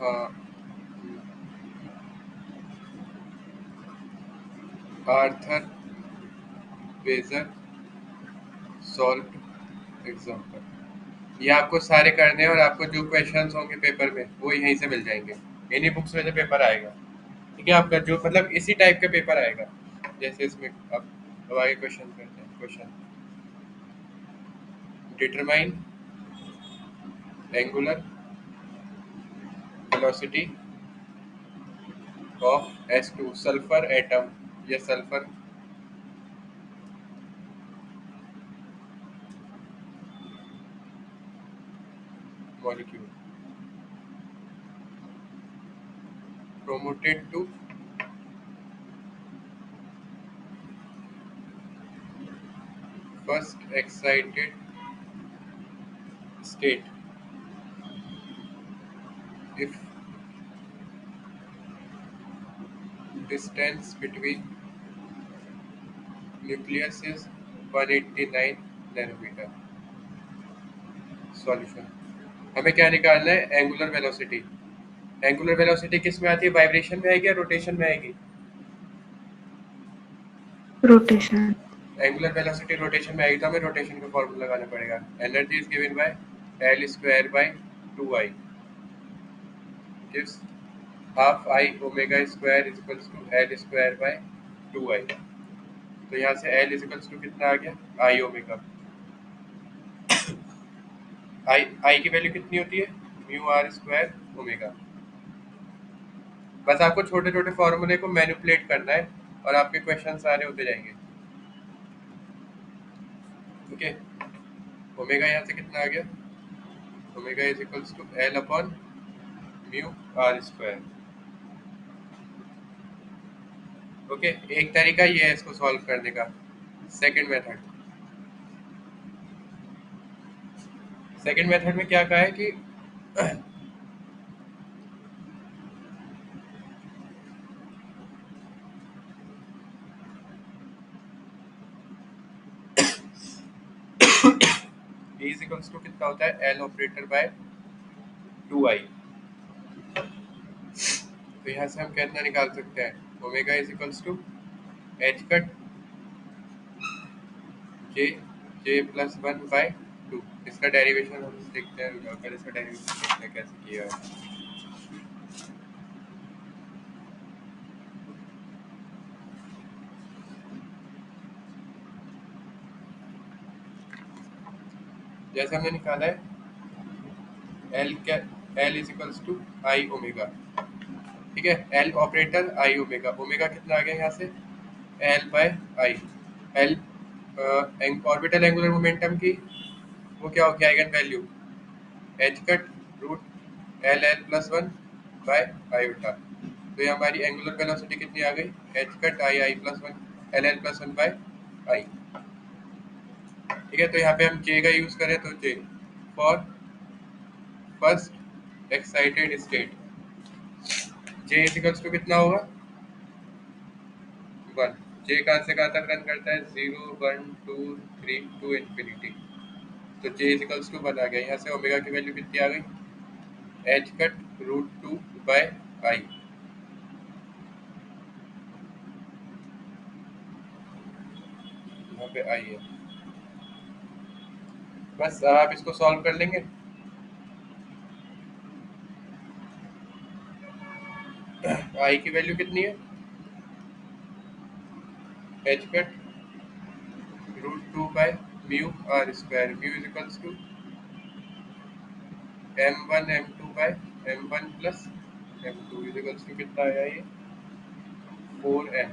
हाँ, आर्थर वेजर सॉल्व एग्जाम्पल। ये आपको सारे करने हैं और आपको जो क्वेश्चंस होंगे पेपर में वो यहीं से मिल जाएंगे, इन्हीं बुक्स में से पेपर आएगा। ठीक है, आपका जो मतलब इसी टाइप का पेपर आएगा जैसे इसमें। अब आगे क्वेश्चन करते हैं। Question, determine angular velocity of S2 sulphur atom या sulphur molecule promoted to first excited state if distance between nucleus is 189 nanometre. Solution, हमें क्या निकालना है? Angular velocity. एंगुलर वेलोसिटी किस में आती है? वाइब्रेशन में आएगी या रोटेशन में आएगी? रोटेशन। एंगुलर वेलोसिटी रोटेशन में आएगी तो हमें रोटेशन का फॉर्मूला लगाना पड़ेगा। Energy is given by L square by 2I gives half I omega square is equals to L square by 2I। तो यहाँ से L इज इक्वल्स टू कितना आ गया? I omega. I की वैल्यू कितनी होती है? Mu are square omega. बस आपको छोटे छोटे फॉर्मूले को मैनिपुलेट करना है और आपके क्वेश्चन सारे होते जाएंगे। ओके, ओमेगा यहाँ से कितना आ गया? Omega is equals to L upon mu are square. Okay, एक तरीका ये है इसको सॉल्व करने का। सेकंड मेथड, सेकंड मेथड में क्या कहा है कि E इज इक्वल्स टू कितना होता है? L operator by 2I। तो यहाँ से हम कितना निकाल सकते हैं? Omega is equals to h cut j plus 1 by 2। इसका डेरिवेशन हम देखते हैं, पहले इसका डेरिवेशन देखते हैं कैसे किया है। जैसे हमने निकाला है L is equals to I omega. ठीक है, L operator I omega. Omega कितना आ गया यहाँ से? L by I. L orbital angular momentum की वो क्या हो गया? Eigenvalue H cut root L L plus 1 by iota. तो ये हमारी एंगुलर वेलोसिटी कितनी आ गई? H cut I I plus 1 L L plus 1 by I. ठीक है, तो यहाँ पे हम जे का यूज करें तो j for first excited state, j equals to कितना होगा? 1। जे कहाँ से कहाँ तक रन करता है? 0 1 2 3 टू इन्फिनिटी। तो जे इक्वल्स टू 1 आ गया। यहाँ से ओमेगा की वैल्यू कितनी आ गई? एच कट रूट 2 बाय आई। यहाँ पे आई है। बस अब आप इसको सॉल्व कर लेंगे। आई की वैल्यू कितनी है? H cut root 2 by mu are square. Mu is equals to m1 m2 by m1 plus m2 is equals to कितना आया ये? 4m।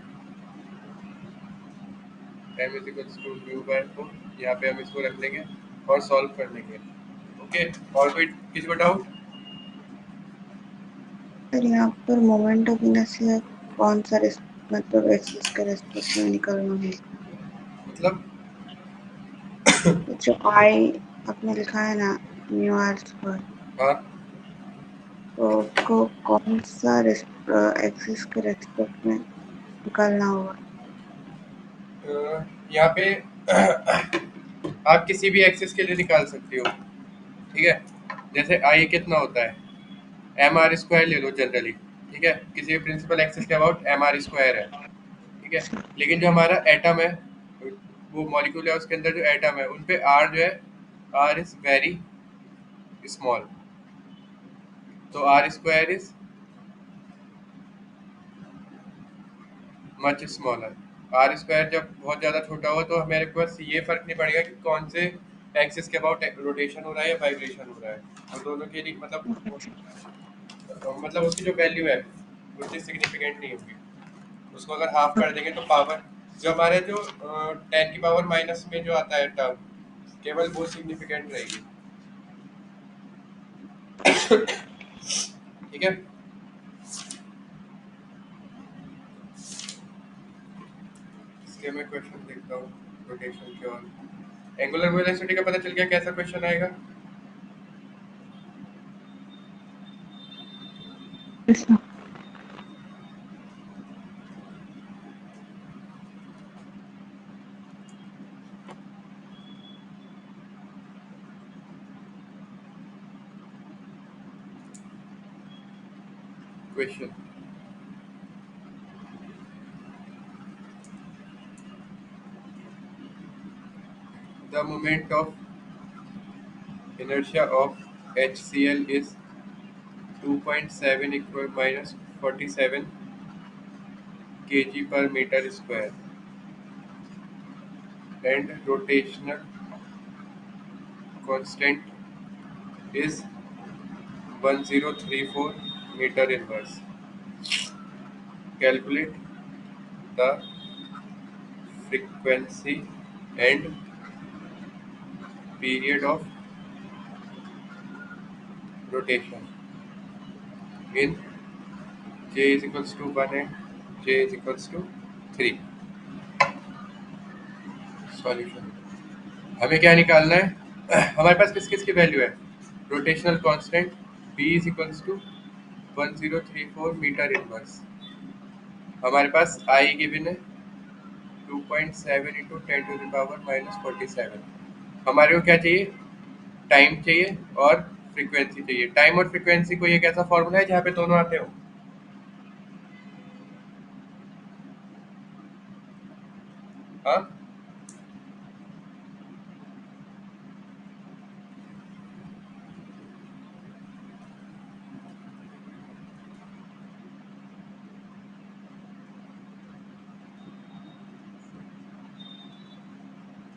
m is equals to mu by 4। यहाँ पे हम इसको रख लेंगे और सॉल्व कर लेंगे। ओके, और कोई किसी को डाउट? सर यहाँ पर मोमेंट ऑफ इनर्शिया कौन सा मतलब एक्सिस के रेस्पेक्ट में निकलना है? मतलब जो आई आपने लिखा है ना म्यू आर स्क्वायर, हाँ, तो उसको कौन सा एक्सिस के रेस्पेक्ट में निकालना होगा? यहाँ पे आप किसी भी एक्सिस के लिए निकाल सकते हो, ठीक है। जैसे आई कितना होता है, एम आर स्क्वायर ले लो जनरली, ठीक है। किसी भी प्रिंसिपल एक्सिस के अबाउट एम आर स्क्वायर है, ठीक है। लेकिन जो हमारा एटम है, वो मॉलिक्यूल है, उसके अंदर जो एटम है उन पे आर जो है, आर इज वेरी स्मॉल, तो r square is much smaller. R square जब बहुत ज़्यादा छोटा होगा तो हमारे पास ये फर्क नहीं पड़ेगा कि कौन से एक्सिस के अबाउट रोटेशन हो रहा है या वाइब्रेशन हो रहा है, और दोनों के लिए मतलब उसकी जो वैल्यू है वो चीज़ सिग्निफिकेंट नहीं होगी। उसको अगर हाफ कर देंगे तो पावर जो हमारे जो 10 की पावर माइनस में जो आता है टर्म, केवल वो सिग्निफिकेंट रहेगी, ठीक है। इसके मैं क्वेश्चन देखता हूँ रोटेशन के, और एंगुलर वेलोसिटी का पता चल गया कैसा क्वेश्चन आएगा। ऐसा question, the moment of inertia of HCl is 2.7 equal minus 47 kg per meter square, and rotational constant is 1034 meter inverse. Calculate the frequency and period of rotation in J is equals to 1 and J is equals to 3. Solution, हमें क्या निकालना है, हमारे पास किस किस की value है, rotational constant b is equals to 1034 metre inverse, हमारे पास आई गिवन है 2.7 into 10 to the power minus 47, हमारे को क्या चाहिए, टाइम चाहिए और फ्रीक्वेंसी चाहिए। टाइम और फ्रीक्वेंसी को ये कैसा फॉर्मूला है जहाँ पे दोनों आते हो, हाँ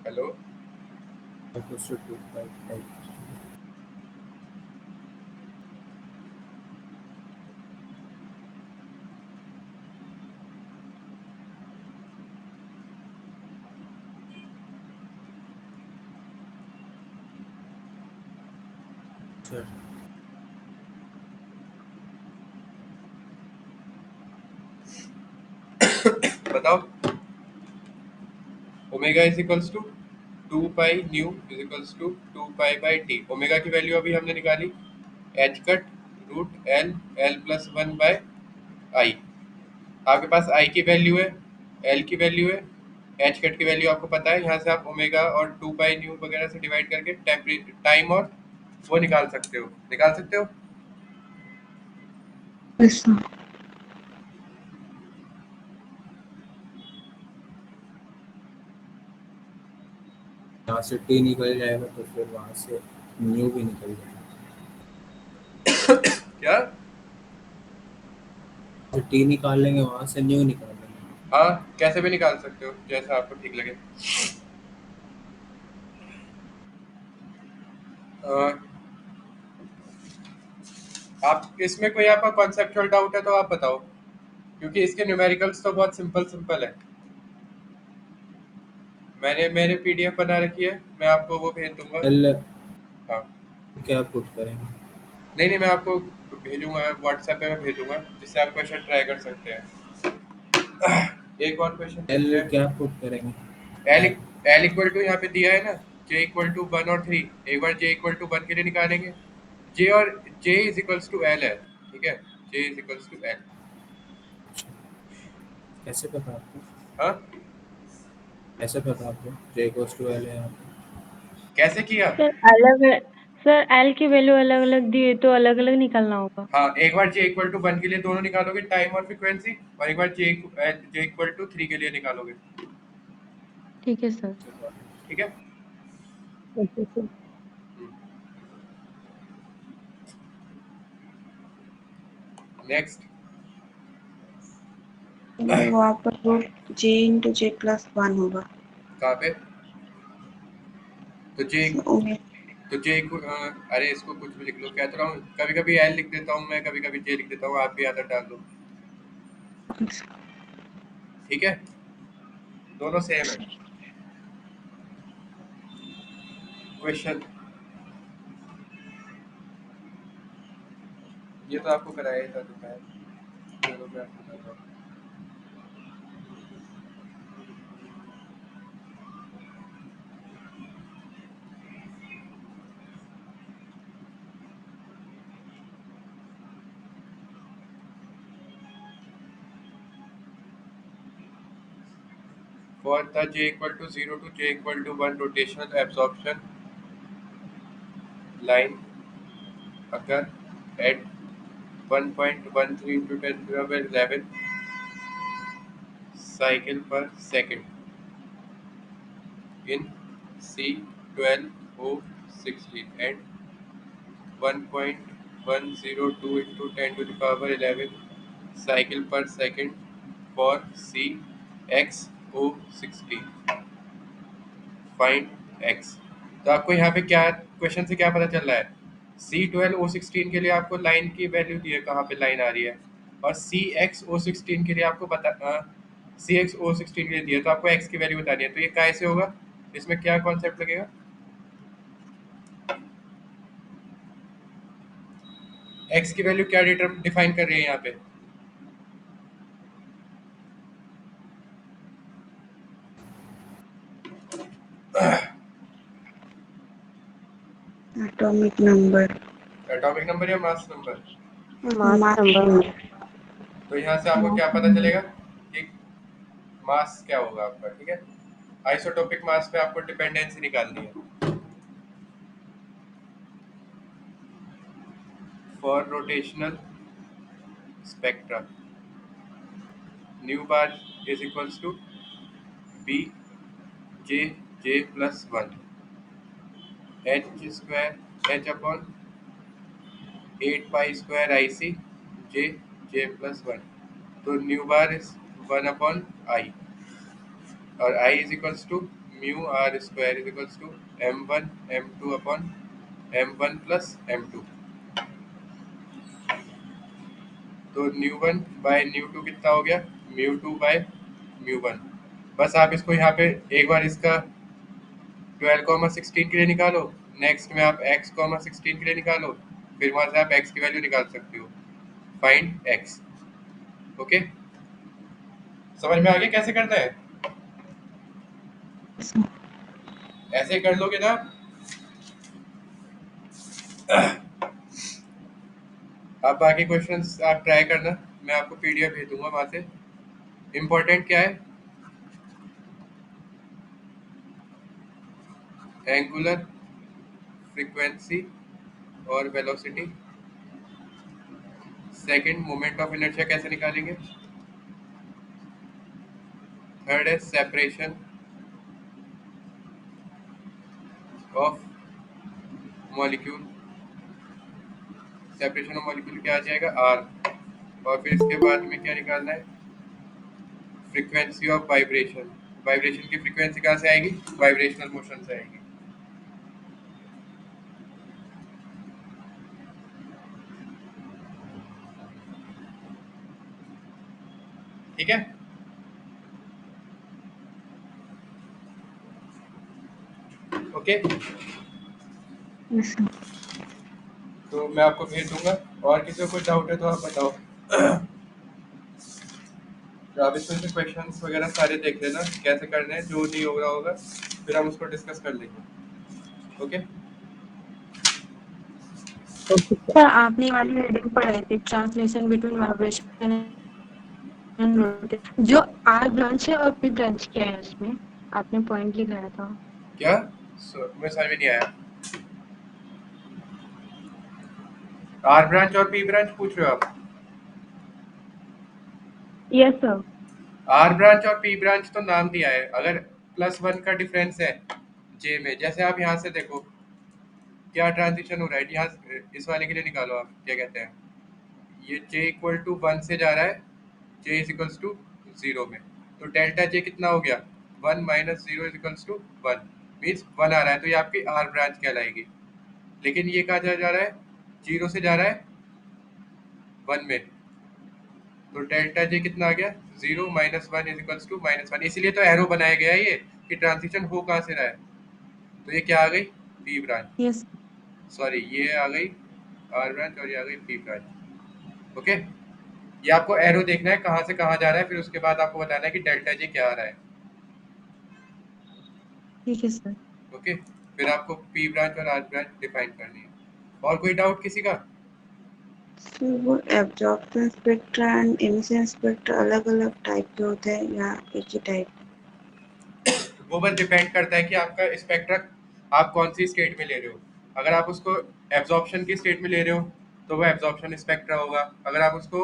hello, equals to 2 pi. Sir, बताओ। Omega is equals to 2 pi nu is equals to 2 pi by T. Omega की वैल्यू अभी हमने निकाली H cut root L, L plus 1 by I. आपके पास आई की वैल्यू है, एल की वैल्यू है, एच कट की वैल्यू आपको पता है, यहाँ से आप ओमेगा और 2 पाई न्यू वगैरह से डिवाइड करके टाइम और वो निकाल सकते हो, निकाल सकते हो। ऐसा यहाँ से टी निकल जाएगा तो फिर वहाँ से न्यू भी निकल जाएगा। क्या, तो टी निकाल लेंगे, वहाँ से न्यू निकाल लेंगे। हाँ कैसे भी निकाल सकते हो जैसा आपको ठीक लगे। आप इसमें कोई आपका कॉन्सेप्चुअल डाउट है तो आप बताओ, क्योंकि इसके न्यूमेरिकल्स तो बहुत सिंपल सिंपल है। मैंने मेरे पीडीएफ बना रखी है, मैं आपको वो भेज दूंगा। एल हाँ क्या पुट करेंगे? नहीं नहीं, मैं आपको भेजूंगा व्हाट्सएप पे, मैं भेजूंगा जिससे आप क्वेश्चन ट्राई कर सकते हैं। एक और क्वेश्चन देखते एल हैं। क्या पुट करेंगे? एल एल इक्वल टू यहाँ पे दिया है ना, जे इक्वल टू 1 और 3, एक बार जे इक्वल टू 1 के लिए निकालेंगे, जे और जे इज इक्वल्स टू एल है, ठीक है, जे इज इक्वल्स टू एल। कैसे पता आपको? हाँ ऐसे पता आपको J equals to L है यहाँ पे? कैसे किया? सर एल की वैल्यू अलग अलग दी है तो अलग अलग निकालना होगा। हाँ, एक बार j इक्वल टू 1 के लिए दोनों निकालोगे, टाइम और फ्रीक्वेंसी, और एक बार j इक्वल टू 3 के लिए निकालोगे। ठीक है सर। ठीक है। Okay sir. नेक्स्ट। वहाँ पर वो J इंटू J प्लस 1 होगा। कहाँ पे? तो j ओमे तो j अरे इसको कुछ भी लिख लो, कहता रहा हूँ कभी कभी l लिख देता हूँ मैं, कभी कभी j लिख देता हूँ, आप भी आदत डाल दो। ठीक है, दोनों सेम है। क्वेश्चन ये तो आपको कराया था दोपहर, चलो मैं आपको बताता हूँ। For the j equal to 0 to j equal to 1 rotational absorption line occur at 1.13 into 10 to the power 11 cycle per second in C12O16 and 1.102 into 10 to the power 11 cycle per second for CXO16. Find x। तो आपको यहाँ पे क्या question से क्या पता चल रहा है? C12O16 के लिए आपको लाइन की वैल्यू दी है, कहाँ पे लाइन आ रही है, और CXO16 के लिए आपको CXO16 के लिए दी है, तो आपको x की वैल्यू बतानी है। तो ये कैसे होगा, इसमें क्या कॉन्सेप्ट लगेगा? x की वैल्यू क्या डिफाइन कर रही है यहाँ पे? एटॉमिक नंबर, एटॉमिक नंबर या मास नंबर? मास मास नंबर। नंबर। तो यहाँ से आपको क्या पता चलेगा कि मास क्या होगा आपका। ठीक है, आइसोटोपिक मास पे आपको डिपेंडेंसी निकालनी है। For rotational spectra nu bar is equals to B J plus 1 H square H upon 8 pi square I C J plus 1। तो nu bar is 1 upon I, और I is equals to mu are square is equals to m1 m2 upon m1 plus m2। तो new 1 bye new 2 कितना हो गया? Mu 2 by mu 1। बस आप इसको यहाँ पे एक बार इसका 12,16 के लिए निकालो, नेक्स्ट में आप x,16 के लिए निकालो, फिर वहां से आप x की वैल्यू निकाल सकते हो। Find x। ओके, समझ में आ गया कैसे करना है? ऐसे ही कर लोगे ना। आप बाकी क्वेश्चंस आप ट्राई करना, मैं आपको पीडीएफ भेज दूंगा वहां से। इम्पोर्टेंट क्या है? एंगुलर फ्रीक्वेंसी और velocity. Second, moment of inertia कैसे निकालेंगे। थर्ड है separation of molecule. Separation of molecule क्या आ जाएगा? आर। और फिर इसके बाद में क्या निकालना है? Frequency of vibration. वाइब्रेशन की फ्रीक्वेंसी कहाँ से आएगी? वाइब्रेशनल मोशन से आएगी। ठीक है, ओके। तो मैं आपको भेज दूंगा, और किसी को कोई डाउट है तो आप बताओ। तो आप इसमें से क्वेश्चंस वगैरह सारे देख लेना कैसे करने हैं, जो नहीं हो रहा होगा फिर हम उसको डिस्कस कर लेंगे। ओके, सर आपने वाली हेडिंग पढ़ाई थी translation between vibration and rotation, जो आर ब्रांच है और पी ब्रांच क्या है उसमें? आपने पॉइंट लिखाया था। क्या मैं समझ में नहीं आया। आर ब्रांच और पी ब्रांच पूछ रहे हो आप? Yes sir. आर ब्रांच और पी ब्रांच तो नाम दिया है। अगर +1 का डिफरेंस है जे में, जैसे आप यहाँ से देखो क्या ट्रांजिशन हो रहा है, यहाँ इस वाले के लिए निकालो आप, क्या कहते हैं, ये j इक्वल टू 1 से जा रहा है, j इज इक्वल्स टू 0 में, तो डेल्टा j कितना हो गया, 1 minus 0 is equals to 1, means 1 आ रहा है, तो ये आपकी आर ब्रांच कहलाएगी। लेकिन ये कहाँ जा रहा है, 0 से जा रहा है 1 में, तो डेल्टा j कितना आ गया, 0 माइनस 1 इज इक्वल्स टू -1, इसीलिए तो एरो बनाया गया है ये कि ट्रांजिशन हो कहाँ से रहा है। तो ये क्या आ गई, पी ब्रांच, यस। सॉरी ये आ गई आर ब्रांच और ये आ गई पी ब्रांच। ओके, ये आपको एरो देखना है कहाँ से कहाँ जा रहा है, फिर उसके बाद आपको बताना है कि डेल्टा जे क्या आ रहा है। ठीक है सर। ओके, फिर आपको पी ब्रांच और आर ब्रांच डिफाइन करनी है। और कोई डाउट किसी का? सर वो absorption spectra and emission spectra अलग अलग टाइप के होते हैं या एक ही टाइप? वो बस डिपेंड करता है कि आपका स्पेक्ट्रा आप कौन सी स्टेट में ले रहे हो। अगर आप उसको एब्जॉर्प्शन की स्टेट में ले रहे हो तो वो एब्जॉर्प्शन स्पेक्ट्रा होगा। अगर आप उसको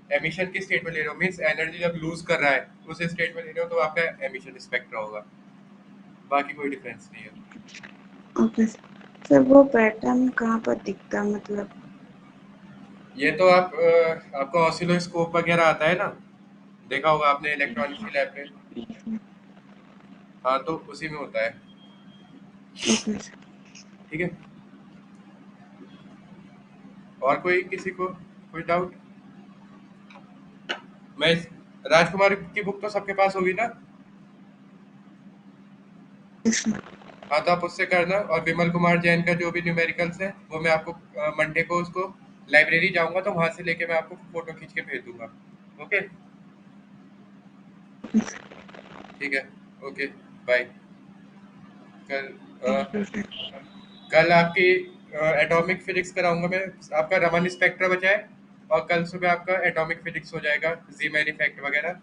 एमिशन की स्टेट में ले रहे हो, मीन्स एनर्जी जब लूज कर रहा है उस स्टेट में ले रहे हो, तो आपका एमिशन स्पेक्ट्रा होगा। बाकी कोई डिफरेंस नहीं है। ओके सर, वो पैटर्न कहाँ पर दिखता है मतलब? ये तो आप आपका ऑसिलोस्कोप वगैरह आता है ना, देखा होगा आपने इलेक्ट्रॉनिक्स की लैब में। हाँ, तो उसी में होता है। Okay sir. ठीक है, और कोई किसी को कोई डाउट? मैं राजकुमार की बुक तो सबके पास होगी ना? Yes sir. हाँ, तो आप उससे करना। और विमल कुमार जैन का जो भी न्यूमेरिकल्स है वो मैं आपको मंडे को उसको लाइब्रेरी जाऊंगा तो वहां से लेके मैं आपको फोटो खींच के भेज दूंगा। ओके, ठीक है, ओके, बाय। कल थैंक यू अ, सर। कल आपकी एटॉमिक फिजिक्स कराऊंगा मैं। आपका रमन स्पेक्ट्रा बचा है, और कल सुबह आपका एटॉमिक फिजिक्स हो जाएगा, जीमैन इफेक्ट वगैरह,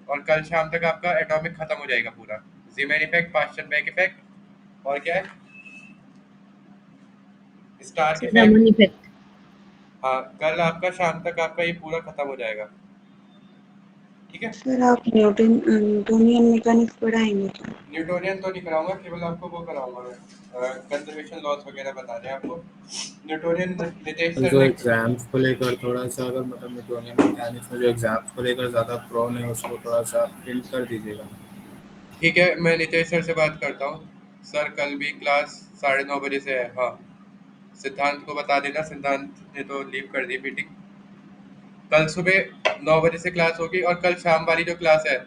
और कल शाम तक आपका एटॉमिक खत्म हो जाएगा पूरा, Zeeman effect, Paschen back effect, और क्या है, स्टार्क इफेक्ट। रमन इफेक्ट। हाँ, कल आपका शाम तक आपका ये पूरा खत्म हो जाएगा। ठीक है, सर आप न्यूटोनियन मैकेनिक्स पढ़ाएंगे क्या? न्यूटोनियन तो नहीं कराऊंगा, केवल आपको वो कराऊंगा मैं, कंजर्वेशन लॉस वगैरह बता दें आपको। न्यूटोनियन नितेश सर जो ने। एग्जाम्स को लेकर थोड़ा सा, अगर मतलब न्यूटोनियन मैकेनिक्स में जो एग्जाम्स को लेकर ज़्यादा प्रोन है उसको थोड़ा सा हिंट कर दीजिएगा। ठीक है, मैं नितेश सर से बात करता हूँ। सर कल भी क्लास 9:30 से है। हाँ, सिद्धांत को बता देना, सिद्धांत ने तो लीव कर दी मीटिंग। कल सुबह 9 बजे से क्लास होगी, और कल शाम वाली जो क्लास है,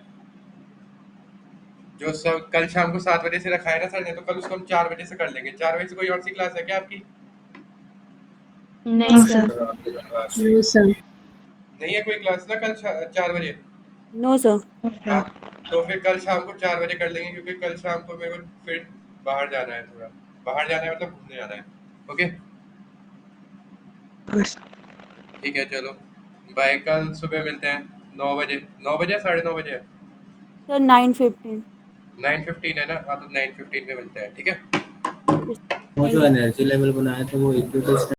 जो सब कल शाम को 7 बजे से रखा है ना सर ने, तो कल उसको हम 4 बजे से कर लेंगे। 4 बजे से कोई और सी क्लास है क्या आपकी? नहीं हाँ सर। सर। सर आपकी क्लास नो सर। नहीं है कोई क्लास ना कल 4 बजे? No sir. हाँ, तो फिर कल शाम को 4 बजे कर लेंगे, क्योंकि कल शाम को मेरे को फिर बाहर जाना है, थोड़ा बाहर जाना है, मतलब घूमने जाना है। ओके, बस। ठीक है, चलो बाय, कल सुबह मिलते हैं 9 बजे। 9 बजे 9:30 बजे? सर 9:15। 9:15 है ना? हाँ, तो 9:15 में मिलते हैं, ठीक है। वो थैंक जो यू। एनर्जी लेवल बनाया था वो इक्विडिस्टेंस